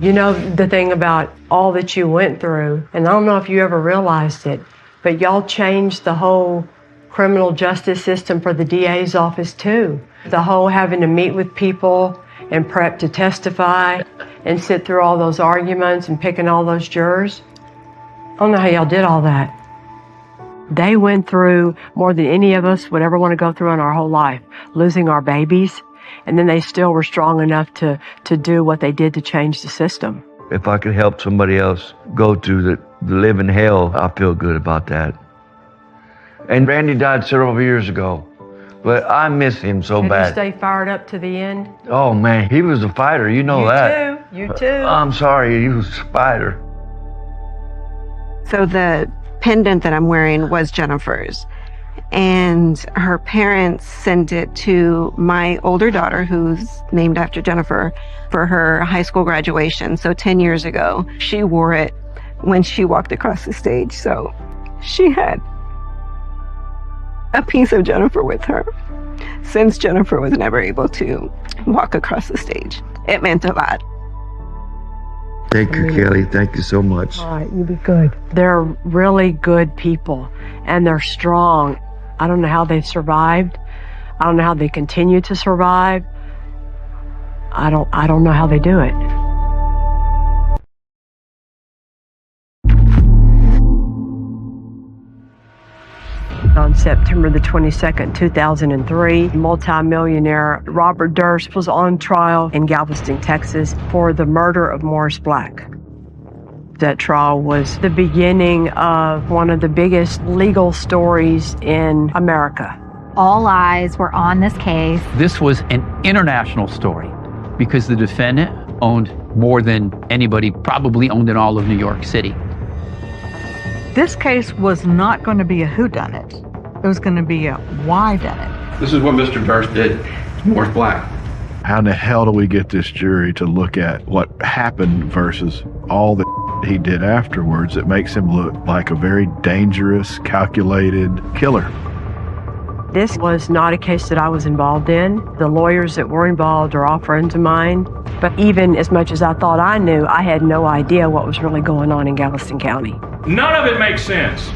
You know, the thing about all that you went through, and I don't know if you ever realized it, but y'all changed the whole criminal justice system for the DA's office too. The whole having to meet with people and prep to testify and sit through all those arguments and picking all those jurors. I don't know how y'all did all that. They went through more than any of us would ever want to go through in our whole life, losing our babies, and then they still were strong enough to do what they did to change the system. If I could help somebody else go through the living hell, I feel good about that. And Randy died several years ago, but I miss him so Did bad. you stay fired up to the end? Oh man, he was a fighter, you know that. You too. I'm sorry, he was a fighter. So the pendant that I'm wearing was Jennifer's. And her parents sent it to my older daughter, who's named after Jennifer, for her high school graduation. So 10 years ago, she wore it when she walked across the stage. So she had a piece of Jennifer with her since Jennifer was never able to walk across the stage. It meant a lot. Thank you, Kelly. Thank you so much. All right, you be good. They're really good people, and they're strong. I don't know how they've survived. I don't know how they continue to survive. I don't know how they do it. On September the 22nd, 2003, multimillionaire Robert Durst was on trial in Galveston, Texas for the murder of Morris Black. That trial was the beginning of one of the biggest legal stories in America. All eyes were on this case. This was an international story because the defendant owned more than anybody probably owned in all of New York City. This case was not going to be a whodunit. It was going to be a whydunit. This is what Mr. Durst did to Morris Black. How in the hell do we get this jury to look at what happened versus all the he did afterwards? It makes him look like a very dangerous, calculated killer. This was not a case that I was involved in. The lawyers that were involved are all friends of mine. But even as much as I thought I knew, I had no idea what was really going on in Galveston County. None of it makes sense.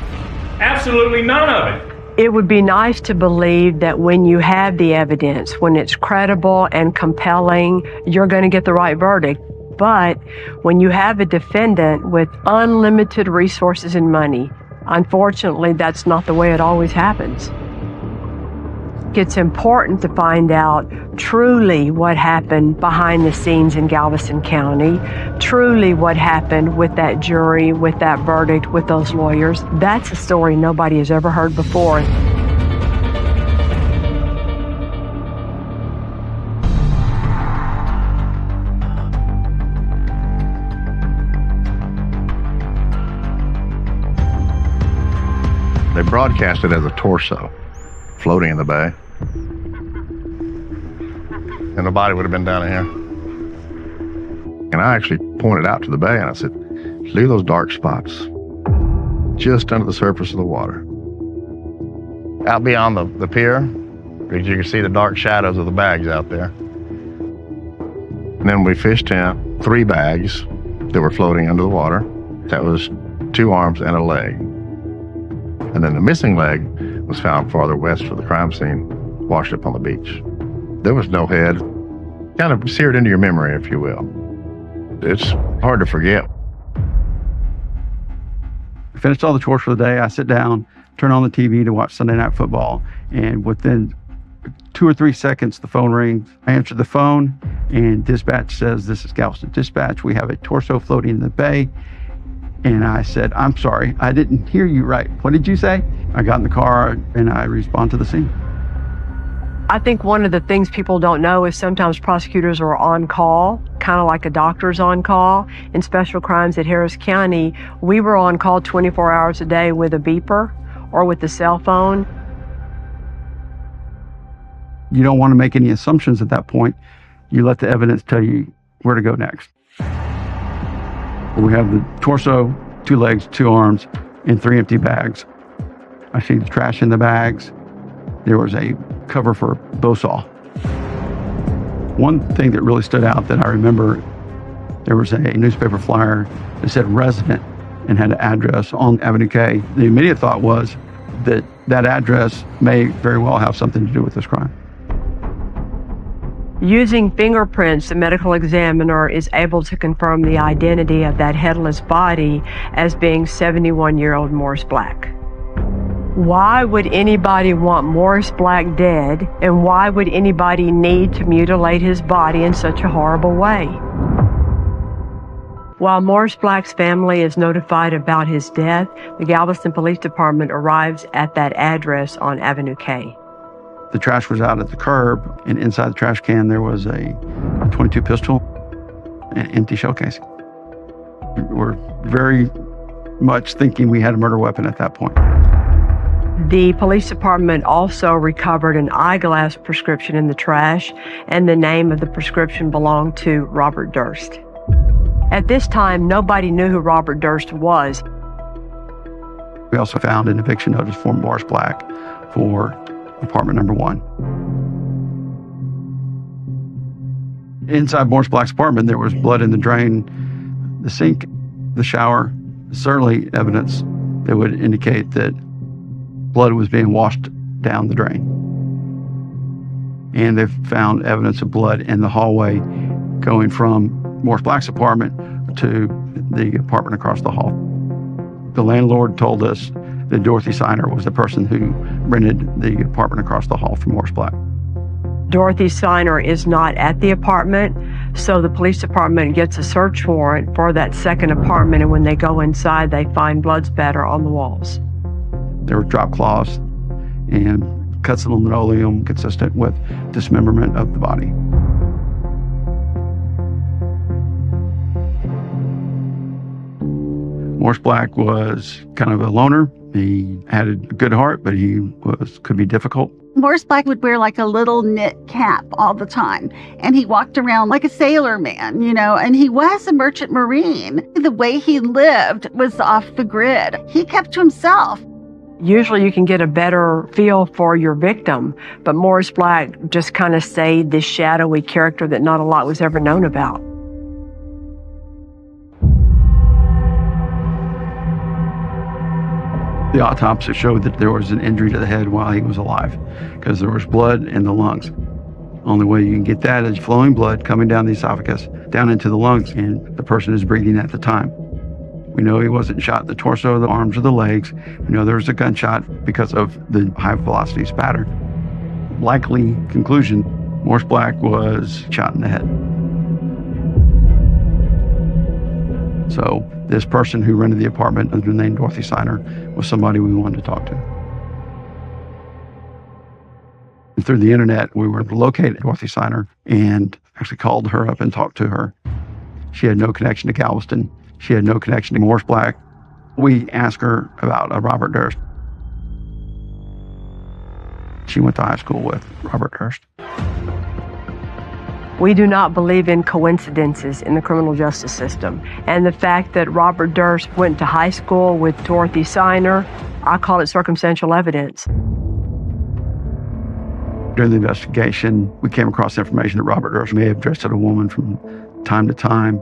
Absolutely none of it. It would be nice to believe that when you have the evidence, when it's credible and compelling, you're going to get the right verdict. But when you have a defendant with unlimited resources and money, unfortunately, that's not the way it always happens. It's important to find out truly what happened behind the scenes in Galveston County, truly what happened with that jury, with that verdict, with those lawyers. That's a story nobody has ever heard before. They broadcast it as a torso floating in the bay. And the body would have been down in here. And I actually pointed out to the bay and I said, look at those dark spots just under the surface of the water. Out beyond the pier, because you can see the dark shadows of the bags out there. And then we fished in 3 bags that were floating under the water. That was 2 arms and a leg. And then the missing leg was found farther west of the crime scene, washed up on the beach. There was no head. Kind of seared into your memory, if you will. It's hard to forget. I finished all the chores for the day. I sit down, turn on the TV to watch Sunday Night Football, and within 2 or 3 seconds, the phone rings. I answer the phone, and dispatch says, "This is Galveston Dispatch. We have a torso floating in the bay." And I said, "I'm sorry, I didn't hear you right. What did you say?" I got in the car, and I respond to the scene. I think one of the things people don't know is sometimes prosecutors are on call, kind of like a doctor's on call. In special crimes at Harris County, we were on call 24 hours a day with a beeper or with the cell phone. You don't want to make any assumptions at that point. You let the evidence tell you where to go next. We have the torso, 2 legs, 2 arms, and 3 empty bags. I see the trash in the bags. There was a cover for a bow saw. One thing that really stood out that I remember, there was a newspaper flyer that said resident and had an address on Avenue K. The immediate thought was that that address may very well have something to do with this crime. Using fingerprints, the medical examiner is able to confirm the identity of that headless body as being 71-year-old Morris Black. Why would anybody want Morris Black dead, and why would anybody need to mutilate his body in such a horrible way? While Morris Black's family is notified about his death, the Galveston Police Department arrives at that address on Avenue K. The trash was out at the curb, and inside the trash can there was a .22 pistol and an empty shell casing. We're very much thinking we had a murder weapon at that point. The police department also recovered an eyeglass prescription in the trash, and the name of the prescription belonged to Robert Durst. At this time, nobody knew who Robert Durst was. We also found an eviction notice for Morris Black for apartment number 1. Inside Morris Black's apartment, there was blood in the drain, the sink, the shower, certainly evidence that would indicate that blood was being washed down the drain. And they found evidence of blood in the hallway going from Morris Black's apartment to the apartment across the hall. The landlord told us that Dorothy Signer was the person who rented the apartment across the hall from Morris Black. Dorothy Signer is not at the apartment, so the police department gets a search warrant for that second apartment, and when they go inside, they find blood spatter on the walls. There were drop cloths and cuts of linoleum consistent with dismemberment of the body. Morris Black was kind of a loner. He had a good heart, but he could be difficult. Morris Black would wear like a little knit cap all the time, and he walked around like a sailor man, and he was a merchant marine. The way he lived was off the grid. He kept to himself. Usually you can get a better feel for your victim, but Morris Black just kind of stayed this shadowy character that not a lot was ever known about. The autopsy showed that there was an injury to the head while he was alive because there was blood in the lungs. Only way you can get that is flowing blood coming down the esophagus, down into the lungs, and the person is breathing at the time. We know he wasn't shot in the torso, the arms, or the legs. We know there was a gunshot because of the high velocity spatter. Likely conclusion, Morris Black was shot in the head. So this person who rented the apartment under the name Dorothy Signer was somebody we wanted to talk to. And through the internet, we were able to locate Dorothy Signer and actually called her up and talked to her. She had no connection to Galveston. She had no connection to Morris Black. We asked her about Robert Durst. She went to high school with Robert Durst. We do not believe in coincidences in the criminal justice system. And the fact that Robert Durst went to high school with Dorothy Signer, I call it circumstantial evidence. During the investigation, we came across information that Robert Durst may have dressed as a woman from time to time.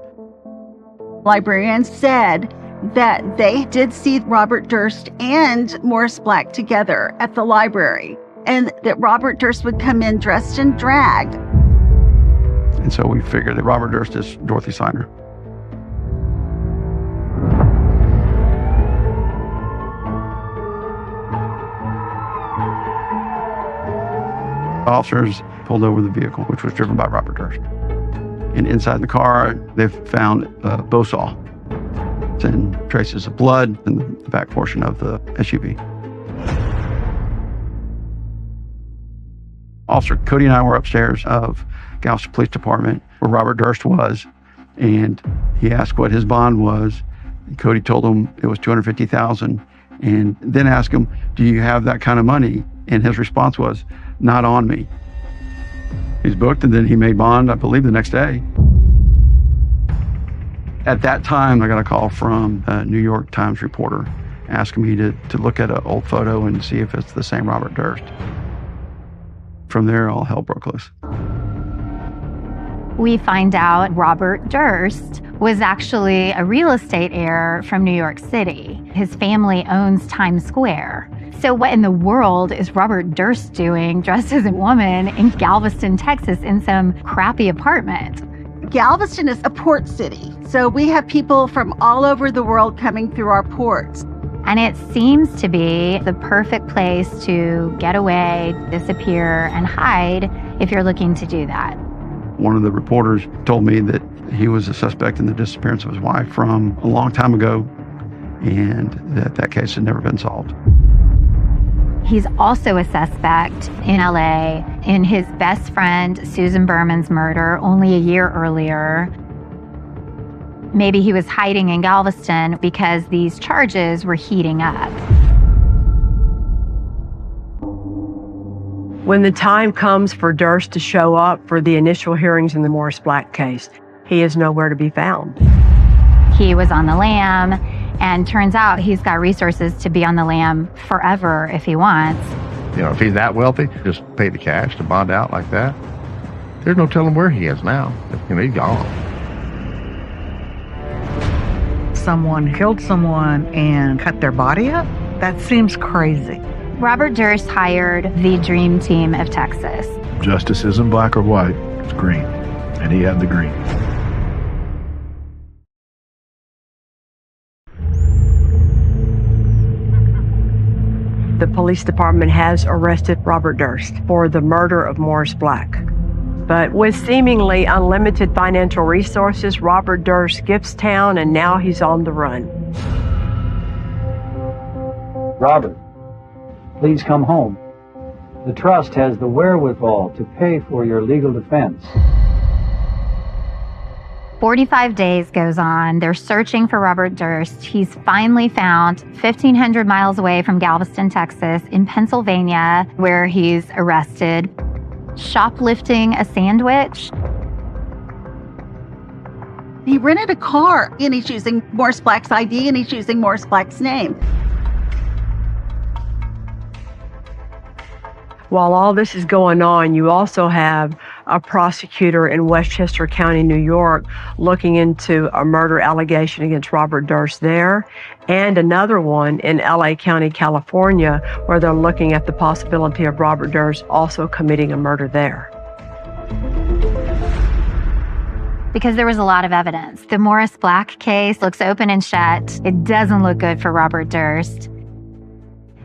Librarians said that they did see Robert Durst and Morris Black together at the library, and that Robert Durst would come in dressed in drag. And so we figured that Robert Durst is Dorothy Siegler. Officers pulled over the vehicle, which was driven by Robert Durst. And inside the car, they found a bow saw and traces of blood in the back portion of the SUV. Officer Cody and I were upstairs of Galveston Police Department where Robert Durst was, and he asked what his bond was. And Cody told him it was $250,000, and then asked him, "Do you have that kind of money?" And his response was, "Not on me." He's booked, and then he made bond, I believe, the next day. At that time, I got a call from a New York Times reporter asking me to look at an old photo and see if it's the same Robert Durst. From there, all hell broke loose. We find out Robert Durst was actually a real estate heir from New York City. His family owns Times Square. So what in the world is Robert Durst doing dressed as a woman in Galveston, Texas in some crappy apartment? Galveston is a port city, so we have people from all over the world coming through our ports. And it seems to be the perfect place to get away, disappear, and hide if you're looking to do that. One of the reporters told me that he was a suspect in the disappearance of his wife from a long time ago, and that case had never been solved. He's also a suspect in LA in his best friend Susan Berman's murder only a year earlier. Maybe he was hiding in Galveston because these charges were heating up. When the time comes for Durst to show up for the initial hearings in the Morris Black case, he is nowhere to be found. He was on the lam, and turns out he's got resources to be on the lam forever if he wants. You know, if he's that wealthy, just pay the cash to bond out like that. There's no telling where he is now. You know, he's gone. Someone killed someone and cut their body up? That seems crazy. Robert Durst hired the dream team of Texas. Justice isn't black or white, it's green. And he had the green. The police department has arrested Robert Durst for the murder of Morris Black. But with seemingly unlimited financial resources, Robert Durst skips town and now he's on the run. Robert, please come home. The trust has the wherewithal to pay for your legal defense. 45 days goes on. They're searching for Robert Durst. He's finally found 1,500 miles away from Galveston, Texas, in Pennsylvania, where he's arrested, shoplifting a sandwich. He rented a car, and he's using Morris Black's ID, and he's using Morris Black's name. While all this is going on, you also have a prosecutor in Westchester County, New York, looking into a murder allegation against Robert Durst there, and another one in LA County, California, where they're looking at the possibility of Robert Durst also committing a murder there. Because there was a lot of evidence. The Morris Black case looks open and shut. It doesn't look good for Robert Durst.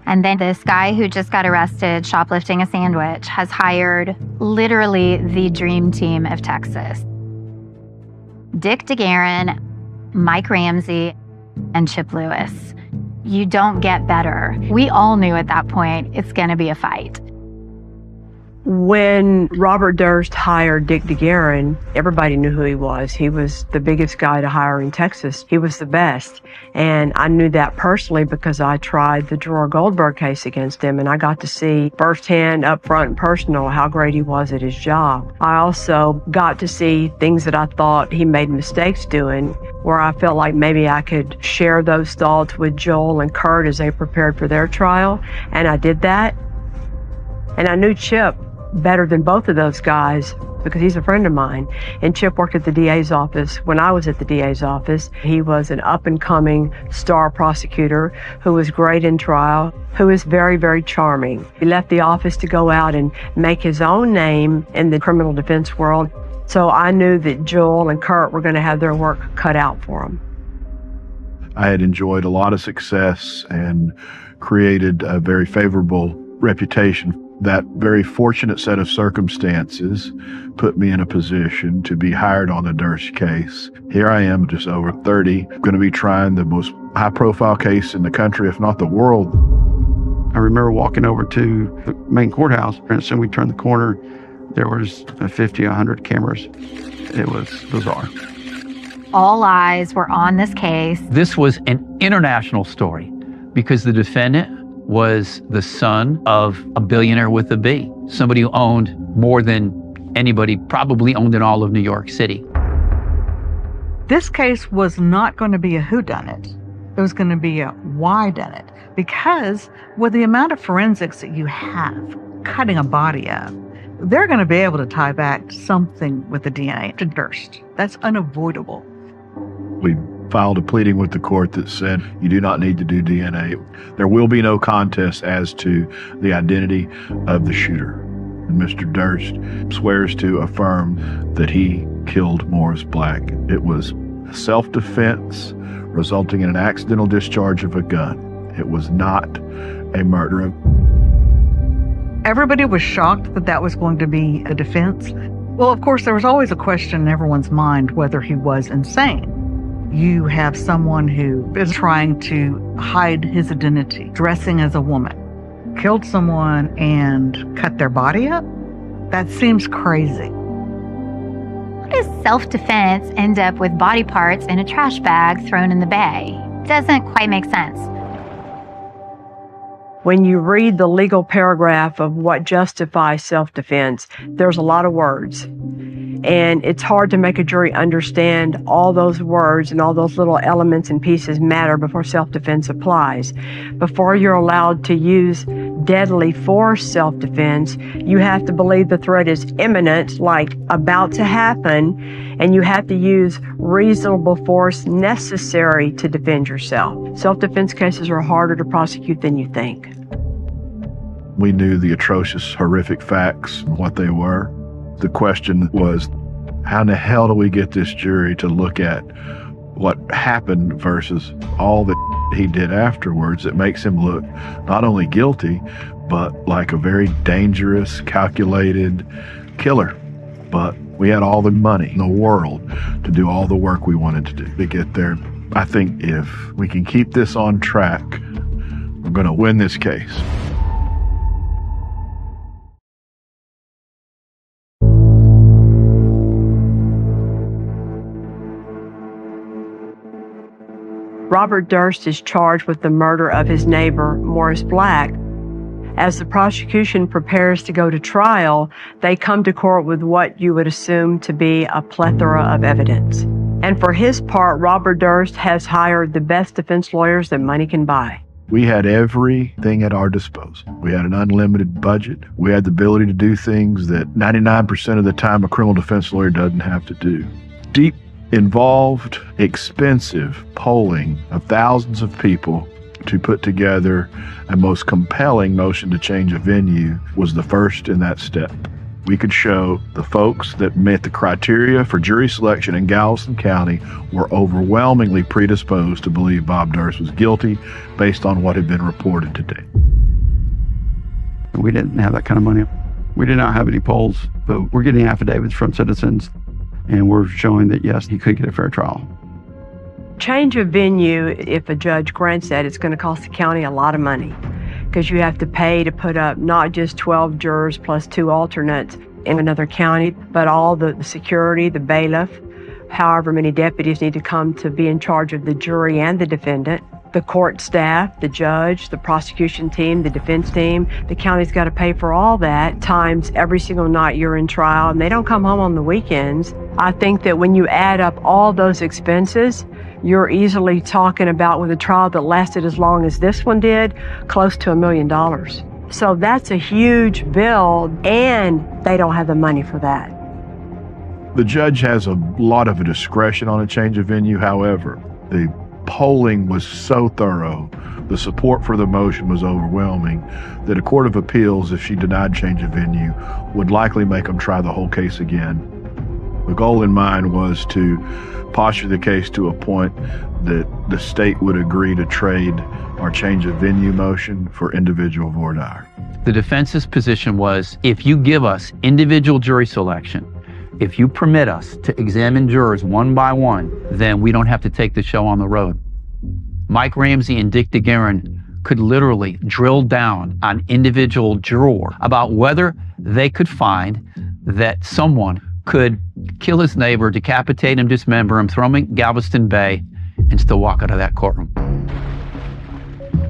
And then this guy who just got arrested shoplifting a sandwich has hired literally the dream team of Texas. Dick DeGuerin, Mike Ramsey, and Chip Lewis. You don't get better. We all knew at that point it's going to be a fight. When Robert Durst hired Dick DeGuerin, everybody knew who he was. He was the biggest guy to hire in Texas. He was the best. And I knew that personally because I tried the Dror Goldberg case against him, and I got to see firsthand, up front and personal, how great he was at his job. I also got to see things that I thought he made mistakes doing, where I felt like maybe I could share those thoughts with Joel and Kurt as they prepared for their trial, and I did that. And I knew Chip better than both of those guys because he's a friend of mine. And Chip worked at the DA's office when I was at the DA's office. He was an up-and-coming star prosecutor who was great in trial, who was very, very charming. He left the office to go out and make his own name in the criminal defense world. So I knew that Joel and Kurt were going to have their work cut out for them. I had enjoyed a lot of success and created a very favorable reputation. That very fortunate set of circumstances put me in a position to be hired on the Durst case. Here I am, just over 30, going to be trying the most high-profile case in the country, if not the world. I remember walking over to the main courthouse, and as soon as we turned the corner, there was 50, 100 cameras. It was bizarre. All eyes were on this case. This was an international story because the defendant was the son of a billionaire with a B, somebody who owned more than anybody probably owned in all of New York City. This case was not going to be a whodunit. It was going to be a whydunit, because with the amount of forensics that you have cutting a body up, they're going to be able to tie back something with the DNA to Durst. That's unavoidable. We filed a pleading with the court that said you do not need to do DNA. There will be no contest as to the identity of the shooter. And Mr. Durst swears to affirm that he killed Morris Black. It was self-defense resulting in an accidental discharge of a gun. It was not a murder. Everybody was shocked that that was going to be a defense. Well, of course, there was always a question in everyone's mind whether he was insane. You have someone who is trying to hide his identity, dressing as a woman, killed someone and cut their body up? That seems crazy. How does self-defense end up with body parts in a trash bag thrown in the bay? Doesn't quite make sense. When you read the legal paragraph of what justifies self-defense, there's a lot of words. And it's hard to make a jury understand all those words and all those little elements and pieces matter before self-defense applies. Before you're allowed to use deadly force self-defense, you have to believe the threat is imminent, like about to happen, and you have to use reasonable force necessary to defend yourself. Self-defense cases are harder to prosecute than you think. We knew the atrocious, horrific facts and what they were. The question was, how in the hell do we get this jury to look at what happened versus all the he did afterwards that makes him look not only guilty, but like a very dangerous, calculated killer. But we had all the money in the world to do all the work we wanted to do to get there. I think if we can keep this on track, we're going to win this case. Robert Durst is charged with the murder of his neighbor, Morris Black. As the prosecution prepares to go to trial, they come to court with what you would assume to be a plethora of evidence. And for his part, Robert Durst has hired the best defense lawyers that money can buy. We had everything at our disposal. We had an unlimited budget. We had the ability to do things that 99% of the time a criminal defense lawyer doesn't have to do. Deep, involved, expensive polling of thousands of people to put together a most compelling motion to change a venue was the first in that step. We could show the folks that met the criteria for jury selection in Galveston County were overwhelmingly predisposed to believe Bob Durst was guilty based on what had been reported to date. We didn't have that kind of money. We did not have any polls, but we're getting affidavits from citizens, and we're showing that, yes, he could get a fair trial. Change of venue, if a judge grants that, it's going to cost the county a lot of money because you have to pay to put up not just 12 jurors plus 2 alternates in another county, but all the security, the bailiff, however many deputies need to come to be in charge of the jury and the defendant, the court staff, the judge, the prosecution team, the defense team. The county's got to pay for all that times every single night you're in trial, and they don't come home on the weekends. I think that when you add up all those expenses, you're easily talking about, with a trial that lasted as long as this one did, close to $1 million. So that's a huge bill, and they don't have the money for that. The judge has a lot of discretion on a change of venue. However, the polling was so thorough, the support for the motion was overwhelming, that a court of appeals, if she denied change of venue, would likely make them try the whole case again. The goal in mind was to posture the case to a point that the state would agree to trade our change of venue motion for individual voir dire. The defense's position was, if you give us individual jury selection, if you permit us to examine jurors one by one, then we don't have to take the show on the road. Mike Ramsey and Dick DeGuerin could literally drill down on individual juror about whether they could find that someone could kill his neighbor, decapitate him, dismember him, throw him in Galveston Bay, and still walk out of that courtroom.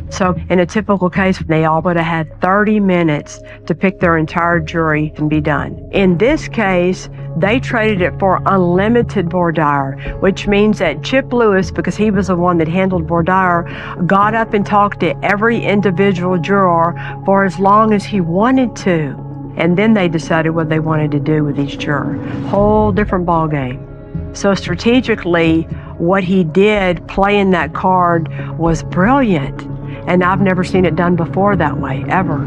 So in a typical case, they all would have had 30 minutes to pick their entire jury and be done. In this case, they traded it for unlimited voir dire, which means that Chip Lewis, because he was the one that handled voir dire, got up and talked to every individual juror for as long as he wanted to. And then they decided what they wanted to do with each juror. Whole different ballgame. So strategically, what he did playing that card was brilliant. And I've never seen it done before that way, ever.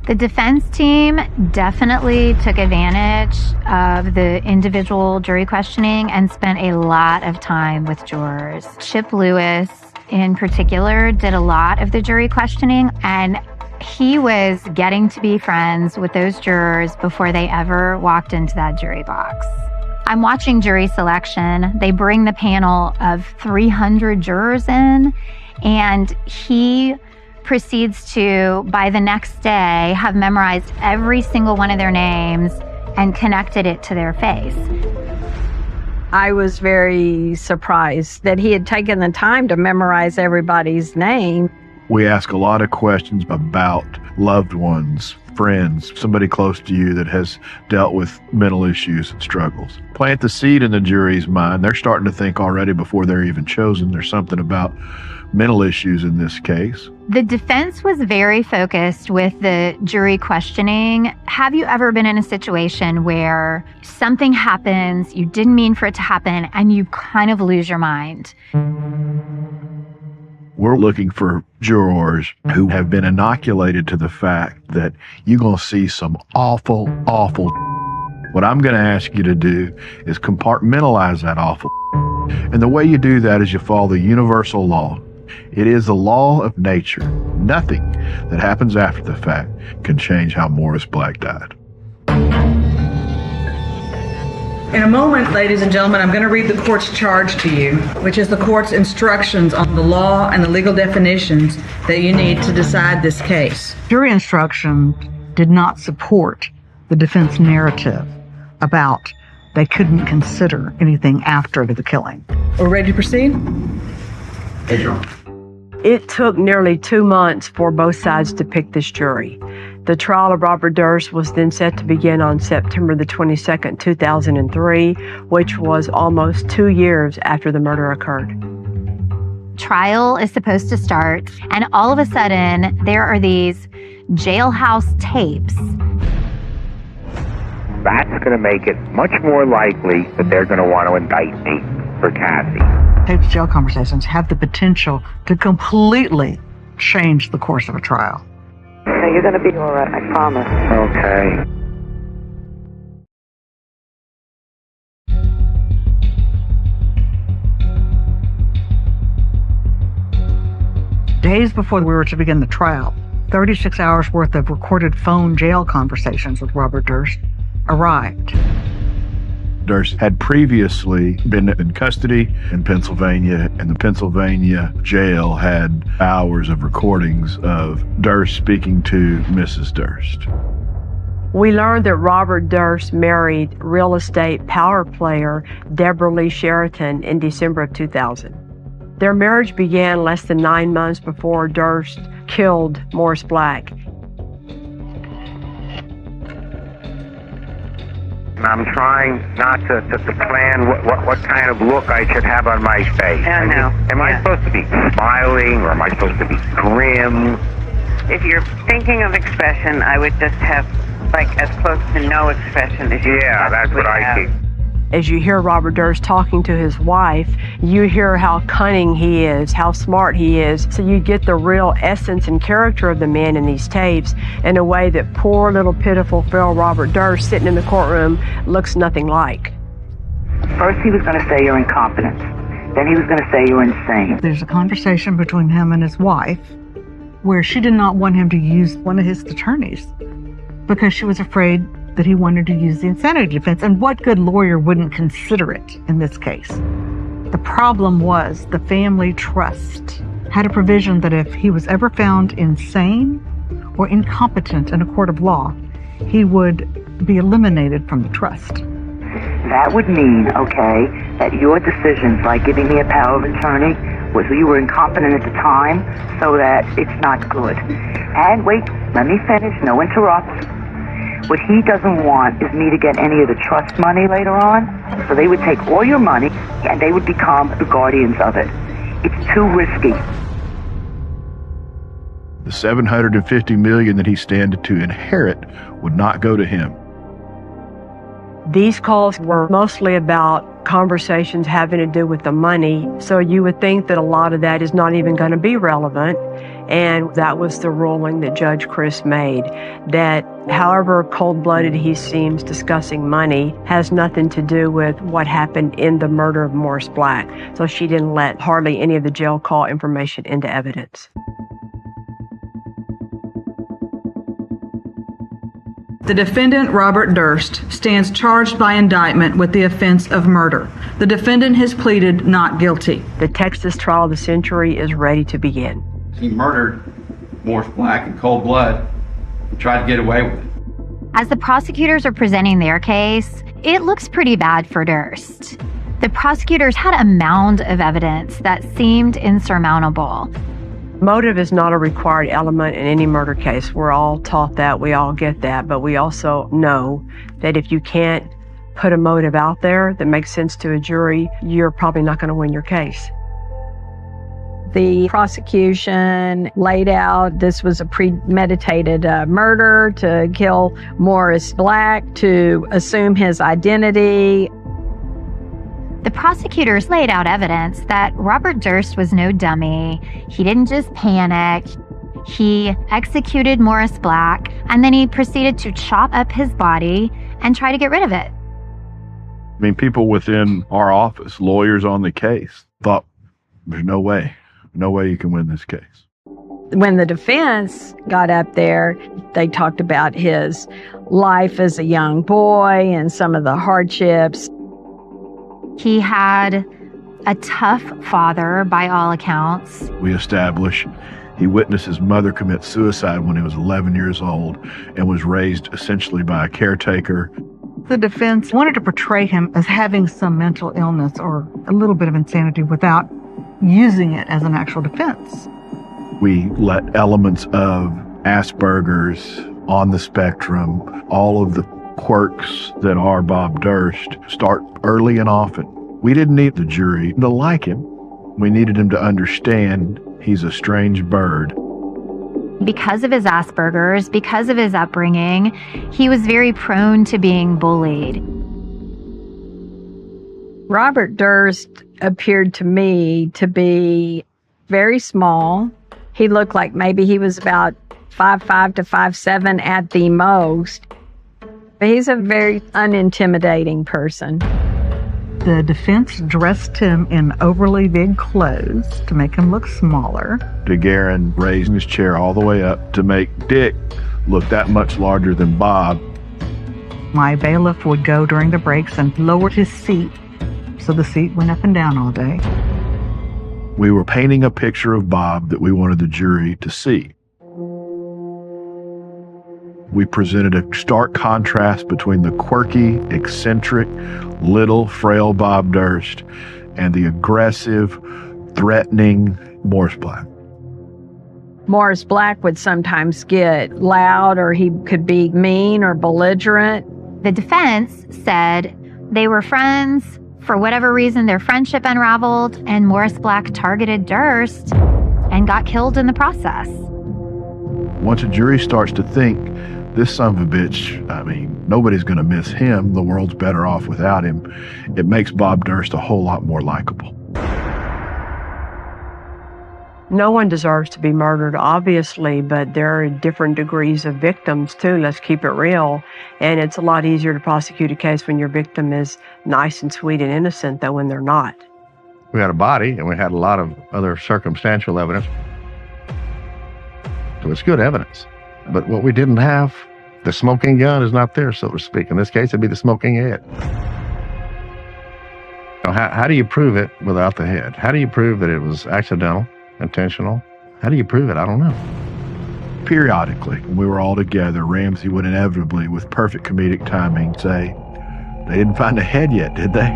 The defense team definitely took advantage of the individual jury questioning and spent a lot of time with jurors. Chip Lewis, in particular, did a lot of the jury questioning, and he was getting to be friends with those jurors before they ever walked into that jury box. I'm watching jury selection. They bring the panel of 300 jurors in, and he proceeds to, by the next day, have memorized every single one of their names and connected it to their face. I was very surprised that he had taken the time to memorize everybody's name. We ask a lot of questions about loved ones, friends, somebody close to you that has dealt with mental issues and struggles. Plant the seed in the jury's mind. They're starting to think already before they're even chosen. There's something about mental issues in this case. The defense was very focused with the jury questioning. Have you ever been in a situation where something happens, you didn't mean for it to happen, and you kind of lose your mind? We're looking for jurors who have been inoculated to the fact that you're going to see some awful. What I'm going to ask you to do is compartmentalize that awful. And the way you do that is you follow the universal law. It is the law of nature. Nothing that happens after the fact can change how Morris Black died. In a moment, ladies and gentlemen, I'm going to read the court's charge to you, which is the court's instructions on the law and the legal definitions that you need to decide this case. Jury instruction did not support the defense narrative about they couldn't consider anything after the killing. We're ready to proceed? Hey, John. It took nearly 2 months for both sides to pick this jury. The trial of Robert Durst was then set to begin on September the 22nd, 2003, which was almost 2 years after the murder occurred. Trial is supposed to start, and all of a sudden, there are these jailhouse tapes. That's going to make it much more likely that they're going to want to indict me for Cassie. Taped jail conversations have the potential to completely change the course of a trial. No, you're going to be all right, I promise. Okay. Days before we were to begin the trial, 36 hours worth of recorded phone jail conversations with Robert Durst arrived. Durst had previously been in custody in Pennsylvania, and the Pennsylvania jail had hours of recordings of Durst speaking to Mrs. Durst. We learned that Robert Durst married real estate power player Deborah Lee Sheraton in December of 2000. Their marriage began less than 9 months before Durst killed Morris Black. I'm trying not to plan what kind of look I should have on my face. I know. Am I supposed to be smiling, or am I supposed to be grim? If you're thinking of expression, I would just have like as close to no expression as you that's what I think. As you hear Robert Durst talking to his wife, you hear how cunning he is, how smart he is. So you get the real essence and character of the man in these tapes in a way that poor little pitiful frail Robert Durst sitting in the courtroom looks nothing like. First he was going to say you're incompetent. Then he was going to say you're insane. There's a conversation between him and his wife where she did not want him to use one of his attorneys because she was afraid that he wanted to use the insanity defense. And what good lawyer wouldn't consider it in this case? The problem was the family trust had a provision that if he was ever found insane or incompetent in a court of law, he would be eliminated from the trust. That would mean, okay, that your decisions, like giving me a power of attorney, was you were incompetent at the time, so that it's not good. And wait, let me finish, no interrupt. What he doesn't want is me to get any of the trust money later on, so they would take all your money and they would become the guardians of it. It's too risky. The $750 million that he standed to inherit would not go to him. These calls were mostly about conversations having to do with the money, so you would think that a lot of that is not even going to be relevant. And that was the ruling that Judge Chris made, that however cold-blooded he seems discussing money has nothing to do with what happened in the murder of Morris Black. So she didn't let hardly any of the jail call information into evidence. The defendant, Robert Durst, stands charged by indictment with the offense of murder. The defendant has pleaded not guilty. The Texas trial of the century is ready to begin. He murdered Morris Black in cold blood and tried to get away with it. As the prosecutors are presenting their case, it looks pretty bad for Durst. The prosecutors had a mound of evidence that seemed insurmountable. Motive is not a required element in any murder case. We're all taught that, we all get that, but we also know that if you can't put a motive out there that makes sense to a jury, you're probably not going to win your case. The prosecution laid out this was a premeditated murder to kill Morris Black, to assume his identity. The prosecutors laid out evidence that Robert Durst was no dummy. He didn't just panic. He executed Morris Black, and then he proceeded to chop up his body and try to get rid of it. I mean, people within our office, lawyers on the case, thought there's no way you can win this case. When the defense got up there, they talked about his life as a young boy and some of the hardships. He had a tough father, by all accounts. We establish he witnessed his mother commit suicide when he was 11 years old and was raised essentially by a caretaker. The defense wanted to portray him as having some mental illness or a little bit of insanity without using it as an actual defense. We let elements of Asperger's, on the spectrum, all of the quirks that are Bob Durst start early and often. We didn't need the jury to like him. We needed him to understand he's a strange bird. Because of his Asperger's, because of his upbringing, he was very prone to being bullied. Robert Durst appeared to me to be very small. He looked like maybe he was about 5'5" to 5'7" at the most. He's a very unintimidating person. The defense dressed him in overly big clothes to make him look smaller. DeGuerin raised his chair all the way up to make Dick look that much larger than Bob. My bailiff would go during the breaks and lower his seat, so the seat went up and down all day. We were painting a picture of Bob that we wanted the jury to see. We presented a stark contrast between the quirky, eccentric, little, frail Bob Durst and the aggressive, threatening Morris Black. Morris Black would sometimes get loud, or he could be mean or belligerent. The defense said they were friends. For whatever reason, their friendship unraveled, and Morris Black targeted Durst and got killed in the process. Once a jury starts to think, this son of a bitch, I mean, nobody's going to miss him, the world's better off without him, it makes Bob Durst a whole lot more likable. No one deserves to be murdered, obviously, but there are different degrees of victims, too. Let's keep it real. And it's a lot easier to prosecute a case when your victim is nice and sweet and innocent than when they're not. We had a body, and we had a lot of other circumstantial evidence. So it's good evidence. But what we didn't have, the smoking gun is not there, so to speak. In this case, it'd be the smoking head. Now, how do you prove it without the head? How do you prove that it was accidental? Intentional? How do you prove it? I don't know. Periodically, when we were all together, Ramsey would inevitably, with perfect comedic timing, say, "They didn't find a head yet, did they?"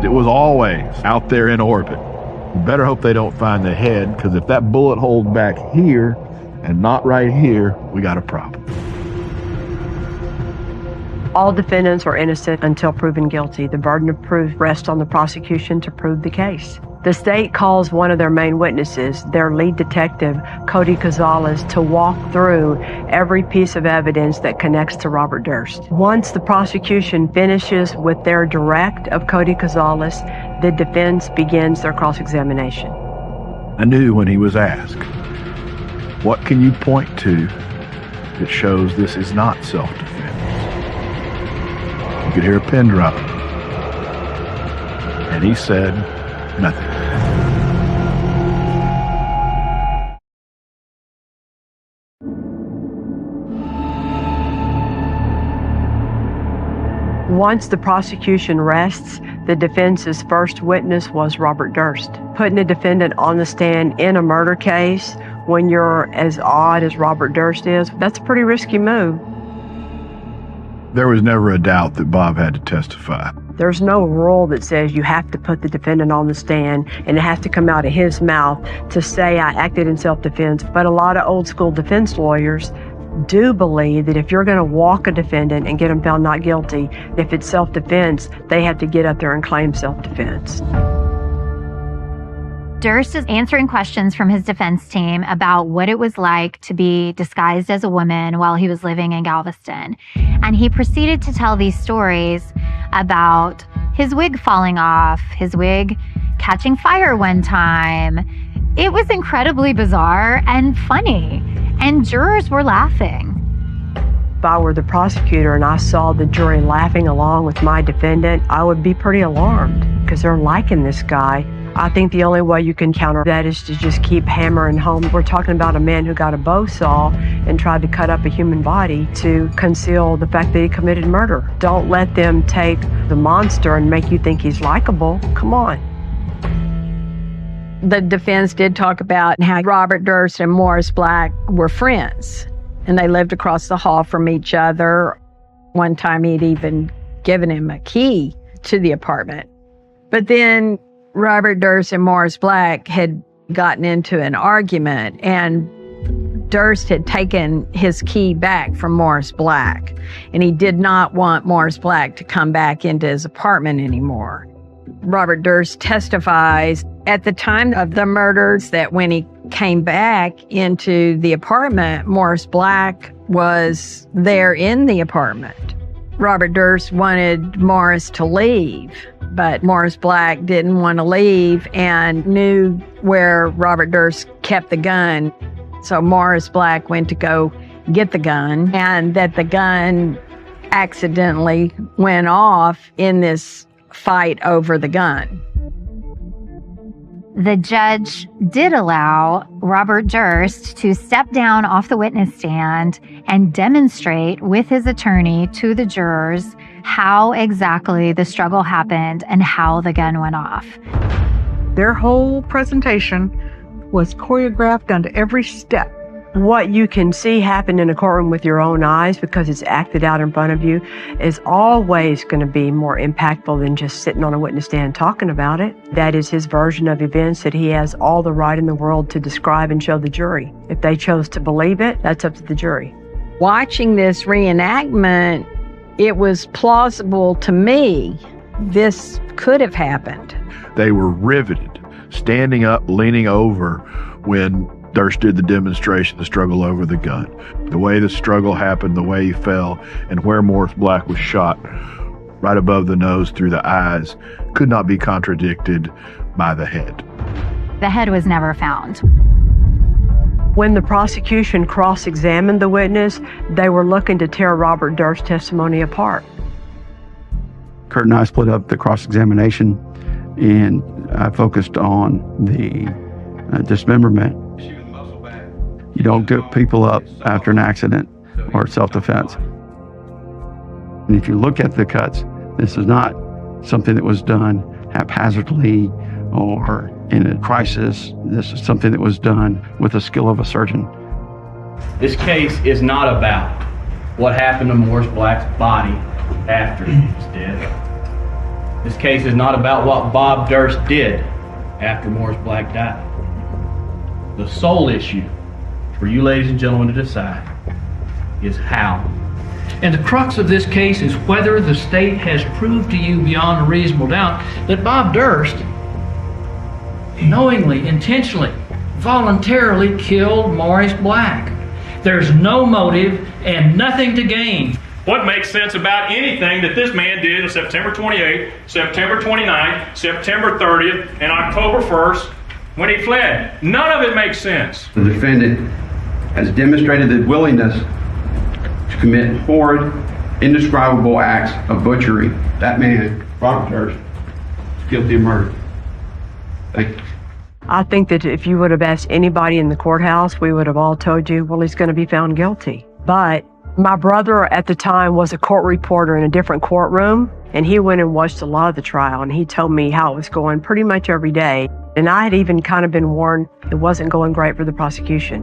It was always out there in orbit. We better hope they don't find the head, because if that bullet holes back here and not right here, we got a problem. All defendants are innocent until proven guilty. The burden of proof rests on the prosecution to prove the case. The state calls one of their main witnesses, their lead detective, Cody Gonzalez, to walk through every piece of evidence that connects to Robert Durst. Once the prosecution finishes with their direct of Cody Gonzalez, the defense begins their cross-examination. I knew when he was asked, "What can you point to that shows this is not self-defense?" You could hear a pin drop. And he said, "Nothing." Once the prosecution rests, the defense's first witness was Robert Durst. Putting a defendant on the stand in a murder case when you're as odd as Robert Durst is, that's a pretty risky move. There was never a doubt that Bob had to testify. There's no rule that says you have to put the defendant on the stand and it has to come out of his mouth to say I acted in self-defense. But a lot of old school defense lawyers do believe that if you're going to walk a defendant and get him found not guilty, if it's self-defense, they have to get up there and claim self-defense. Durst is answering questions from his defense team about what it was like to be disguised as a woman while he was living in Galveston. And he proceeded to tell these stories about his wig falling off, his wig catching fire one time. It was incredibly bizarre and funny, and jurors were laughing. If I were the prosecutor and I saw the jury laughing along with my defendant, I would be pretty alarmed because they're liking this guy. I think the only way you can counter that is to just keep hammering home. We're talking about a man who got a bow saw and tried to cut up a human body to conceal the fact that he committed murder. Don't let them take the monster and make you think he's likable. Come on. The defense did talk about how Robert Durst and Morris Black were friends, and they lived across the hall from each other. One time he'd even given him a key to the apartment. But then Robert Durst and Morris Black had gotten into an argument, and Durst had taken his key back from Morris Black, and he did not want Morris Black to come back into his apartment anymore. Robert Durst testifies at the time of the murders that when he came back into the apartment, Morris Black was there in the apartment. Robert Durst wanted Morris to leave, but Morris Black didn't want to leave and knew where Robert Durst kept the gun. So Morris Black went to go get the gun, and that the gun accidentally went off in this fight over the gun. The judge did allow Robert Durst to step down off the witness stand and demonstrate with his attorney to the jurors how exactly the struggle happened and how the gun went off. Their whole presentation was choreographed onto every step. What you can see happen in a courtroom with your own eyes because it's acted out in front of you is always going to be more impactful than just sitting on a witness stand talking about it. That is his version of events that he has all the right in the world to describe and show the jury. If they chose to believe it, that's up to the jury. Watching this reenactment, it was plausible to me this could have happened. They were riveted, standing up, leaning over when Durst did the demonstration, the struggle over the gun. The way the struggle happened, the way he fell, and where Morris Black was shot right above the nose through the eyes could not be contradicted by the head. The head was never found. When the prosecution cross-examined the witness, they were looking to tear Robert Durst's testimony apart. Kurt and I split up the cross-examination, and I focused on the dismemberment. You don't get people up after an accident or self-defense. And if you look at the cuts, this is not something that was done haphazardly or in a crisis. This is something that was done with the skill of a surgeon. This case is not about what happened to Morris Black's body after he was dead. This case is not about what Bob Durst did after Morris Black died. The sole issue for you ladies and gentlemen to decide is how. And the crux of this case is whether the state has proved to you beyond a reasonable doubt that Bob Durst knowingly, intentionally, voluntarily killed Morris Black. There's no motive and nothing to gain. What makes sense about anything that this man did on September 28th, September 29th, September 30th, and October 1st when he fled? None of it makes sense. The defendant has demonstrated the willingness to commit horrid, indescribable acts of butchery. That man, Robert Durst, is guilty of murder. Thank you. I think that if you would have asked anybody in the courthouse, we would have all told you, well, he's going to be found guilty. But my brother at the time was a court reporter in a different courtroom, and he went and watched a lot of the trial, and he told me how it was going pretty much every day. And I had even kind of been warned it wasn't going great for the prosecution.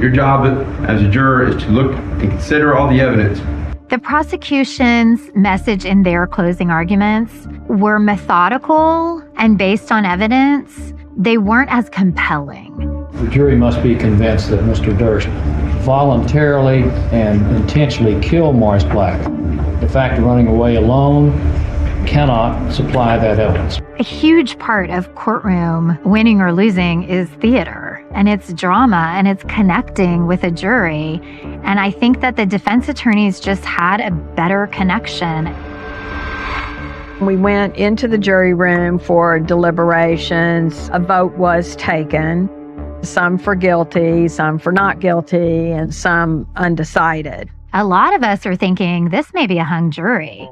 Your job as a juror is to look and consider all the evidence. The prosecution's message in their closing arguments were methodical and based on evidence. They weren't as compelling. The jury must be convinced that Mr. Durst voluntarily and intentionally killed Morris Black. The fact of running away alone cannot supply that evidence. A huge part of courtroom winning or losing is theater, and it's drama, and it's connecting with a jury. And I think that the defense attorneys just had a better connection. We went into the jury room for deliberations. A vote was taken, some for guilty, some for not guilty, and some undecided. A lot of us are thinking this may be a hung jury.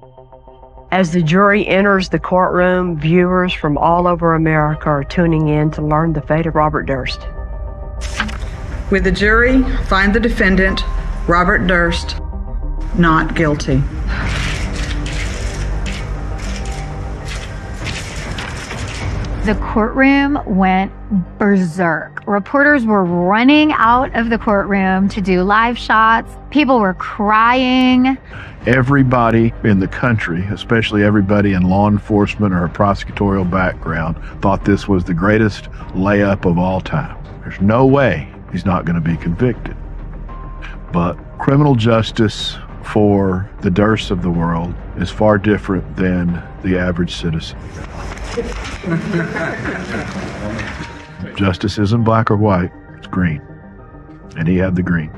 As the jury enters the courtroom, viewers from all over America are tuning in to learn the fate of Robert Durst. With the jury, find the defendant, Robert Durst, not guilty. The courtroom went berserk. Reporters were running out of the courtroom to do live shots. People were crying. Everybody in the country, especially everybody in law enforcement or a prosecutorial background, thought this was the greatest layup of all time. There's no way he's not going to be convicted. But criminal justice for the Dursts of the world is far different than the average citizen. Justice isn't black or white, it's green. And he had the green.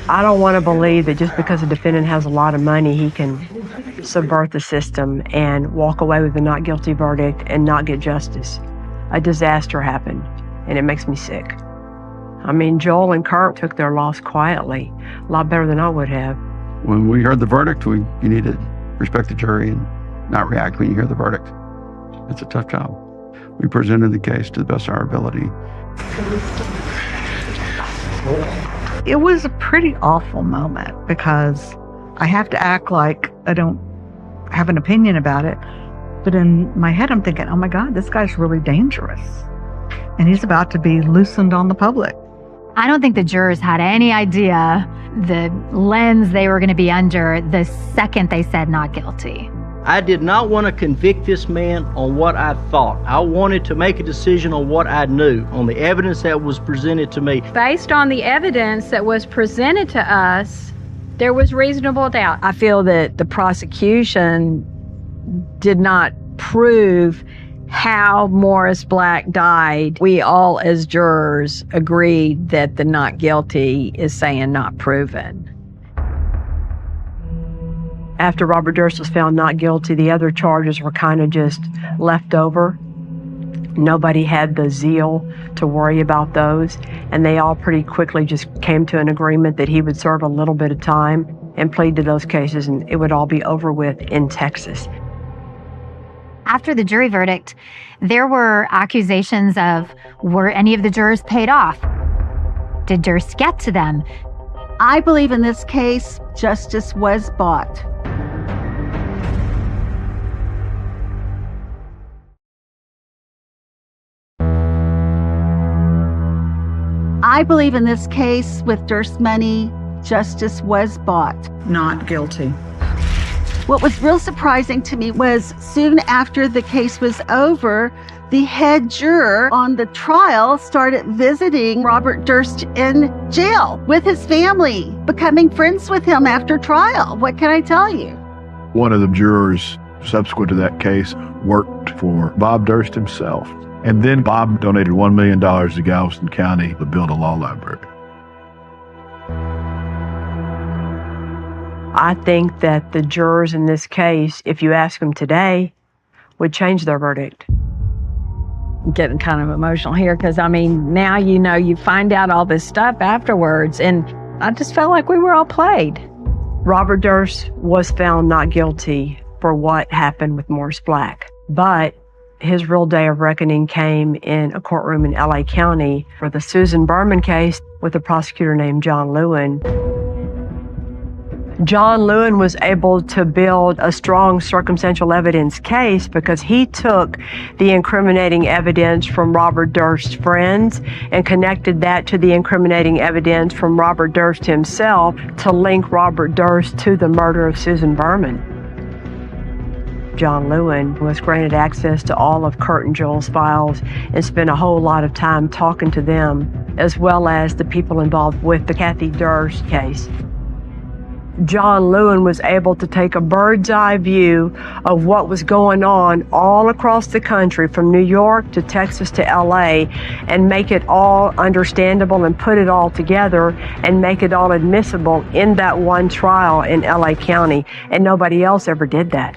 I don't want to believe that just because a defendant has a lot of money, he can subvert the system and walk away with a not guilty verdict and not get justice. A disaster happened, and it makes me sick. I mean, Joel and Kurt took their loss quietly, a lot better than I would have. When we heard the verdict, you need to respect the jury and not react when you hear the verdict. It's a tough job. We presented the case to the best of our ability. It was a pretty awful moment because I have to act like I don't have an opinion about it. But in my head, I'm thinking, oh my God, this guy's really dangerous. And he's about to be loosened on the public. I don't think the jurors had any idea the lens they were going to be under the second they said not guilty. I did not want to convict this man on what I thought. I wanted to make a decision on what I knew, on the evidence that was presented to me. Based on the evidence that was presented to us, there was reasonable doubt. I feel that the prosecution did not prove how Morris Black died, we all as jurors agreed that the not guilty is saying not proven. After Robert Durst was found not guilty, the other charges were kind of just left over. Nobody had the zeal to worry about those, and they all pretty quickly just came to an agreement that he would serve a little bit of time and plead to those cases, and it would all be over with in Texas. After the jury verdict, there were accusations of, were any of the jurors paid off? Did Durst get to them? I believe in this case, justice was bought. I believe in this case, with Durst's money, justice was bought. Not guilty. What was real surprising to me was soon after the case was over, the head juror on the trial started visiting Robert Durst in jail with his family, becoming friends with him after trial. What can I tell you? One of the jurors subsequent to that case worked for Bob Durst himself. And then Bob donated $1 million to Galveston County to build a law library. I think that the jurors in this case, if you ask them today, would change their verdict. I'm getting kind of emotional here because, I mean, now you find out all this stuff afterwards, and I just felt like we were all played. Robert Durst was found not guilty for what happened with Morris Black, but his real day of reckoning came in a courtroom in LA County for the Susan Berman case with a prosecutor named John Lewin. John Lewin was able to build a strong circumstantial evidence case because he took the incriminating evidence from Robert Durst's friends and connected that to the incriminating evidence from Robert Durst himself to link Robert Durst to the murder of Susan Berman. John Lewin was granted access to all of Kurt and Joel's files and spent a whole lot of time talking to them, as well as the people involved with the Kathy Durst case. John Lewin was able to take a bird's eye view of what was going on all across the country, from New York to Texas to LA, and make it all understandable and put it all together and make it all admissible in that one trial in LA County. And nobody else ever did that.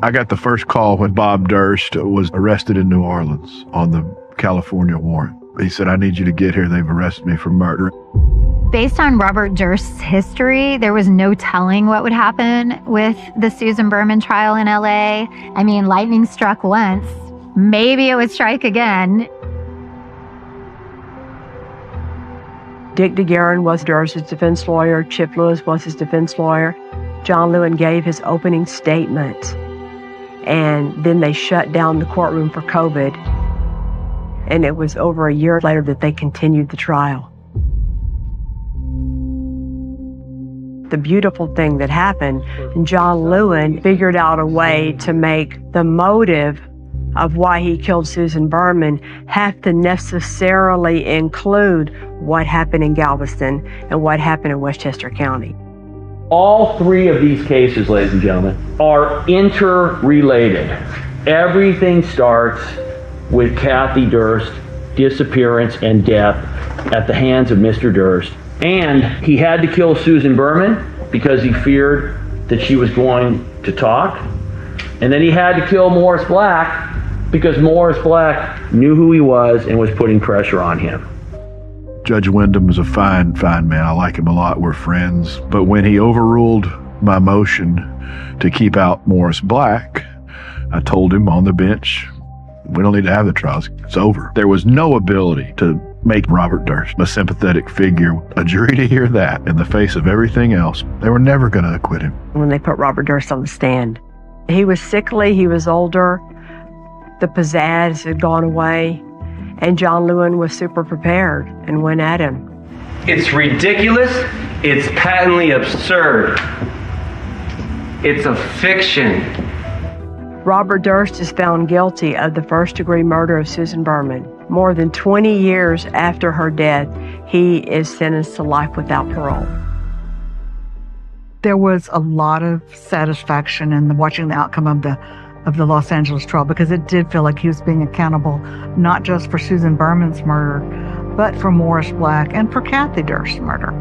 I got the first call when Bob Durst was arrested in New Orleans on the California warrant. He said, "I need you to get here. They've arrested me for murder." Based on Robert Durst's history, there was no telling what would happen with the Susan Berman trial in LA. I mean, lightning struck once. Maybe it would strike again. Dick DeGuerin was Durst's defense lawyer. Chip Lewis was his defense lawyer. John Lewin gave his opening statement, and then they shut down the courtroom for COVID. And it was over a year later that they continued the trial. The beautiful thing that happened, John Lewin figured out a way to make the motive of why he killed Susan Berman have to necessarily include what happened in Galveston and what happened in Westchester County. All three of these cases, ladies and gentlemen, are interrelated. Everything starts with Kathy Durst's disappearance and death at the hands of Mr. Durst. And he had to kill Susan Berman because he feared that she was going to talk. And then he had to kill Morris Black because Morris Black knew who he was and was putting pressure on him. Judge Wyndham is a fine man. I like him a lot. We're friends. But when he overruled my motion to keep out Morris Black, I told him on the bench, we don't need to have the trials. It's over. There was no ability to make Robert Durst a sympathetic figure. A jury to hear that in the face of everything else, they were never going to acquit him. When they put Robert Durst on the stand, he was sickly, he was older, the pizzazz had gone away, and John Lewin was super prepared and went at him. It's ridiculous. It's patently absurd. It's a fiction. Robert Durst is found guilty of the first-degree murder of Susan Berman. More than 20 years after her death, he is sentenced to life without parole. There was a lot of satisfaction in watching the outcome of the Los Angeles trial, because it did feel like he was being accountable not just for Susan Berman's murder, but for Morris Black and for Kathy Durst's murder.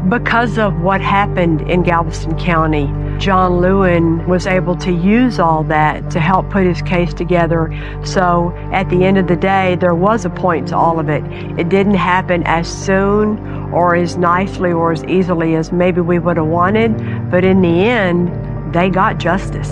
Because of what happened in Galveston County, John Lewin was able to use all that to help put his case together. So at the end of the day, there was a point to all of it. It didn't happen as soon or as nicely or as easily as maybe we would have wanted, but in the end, they got justice.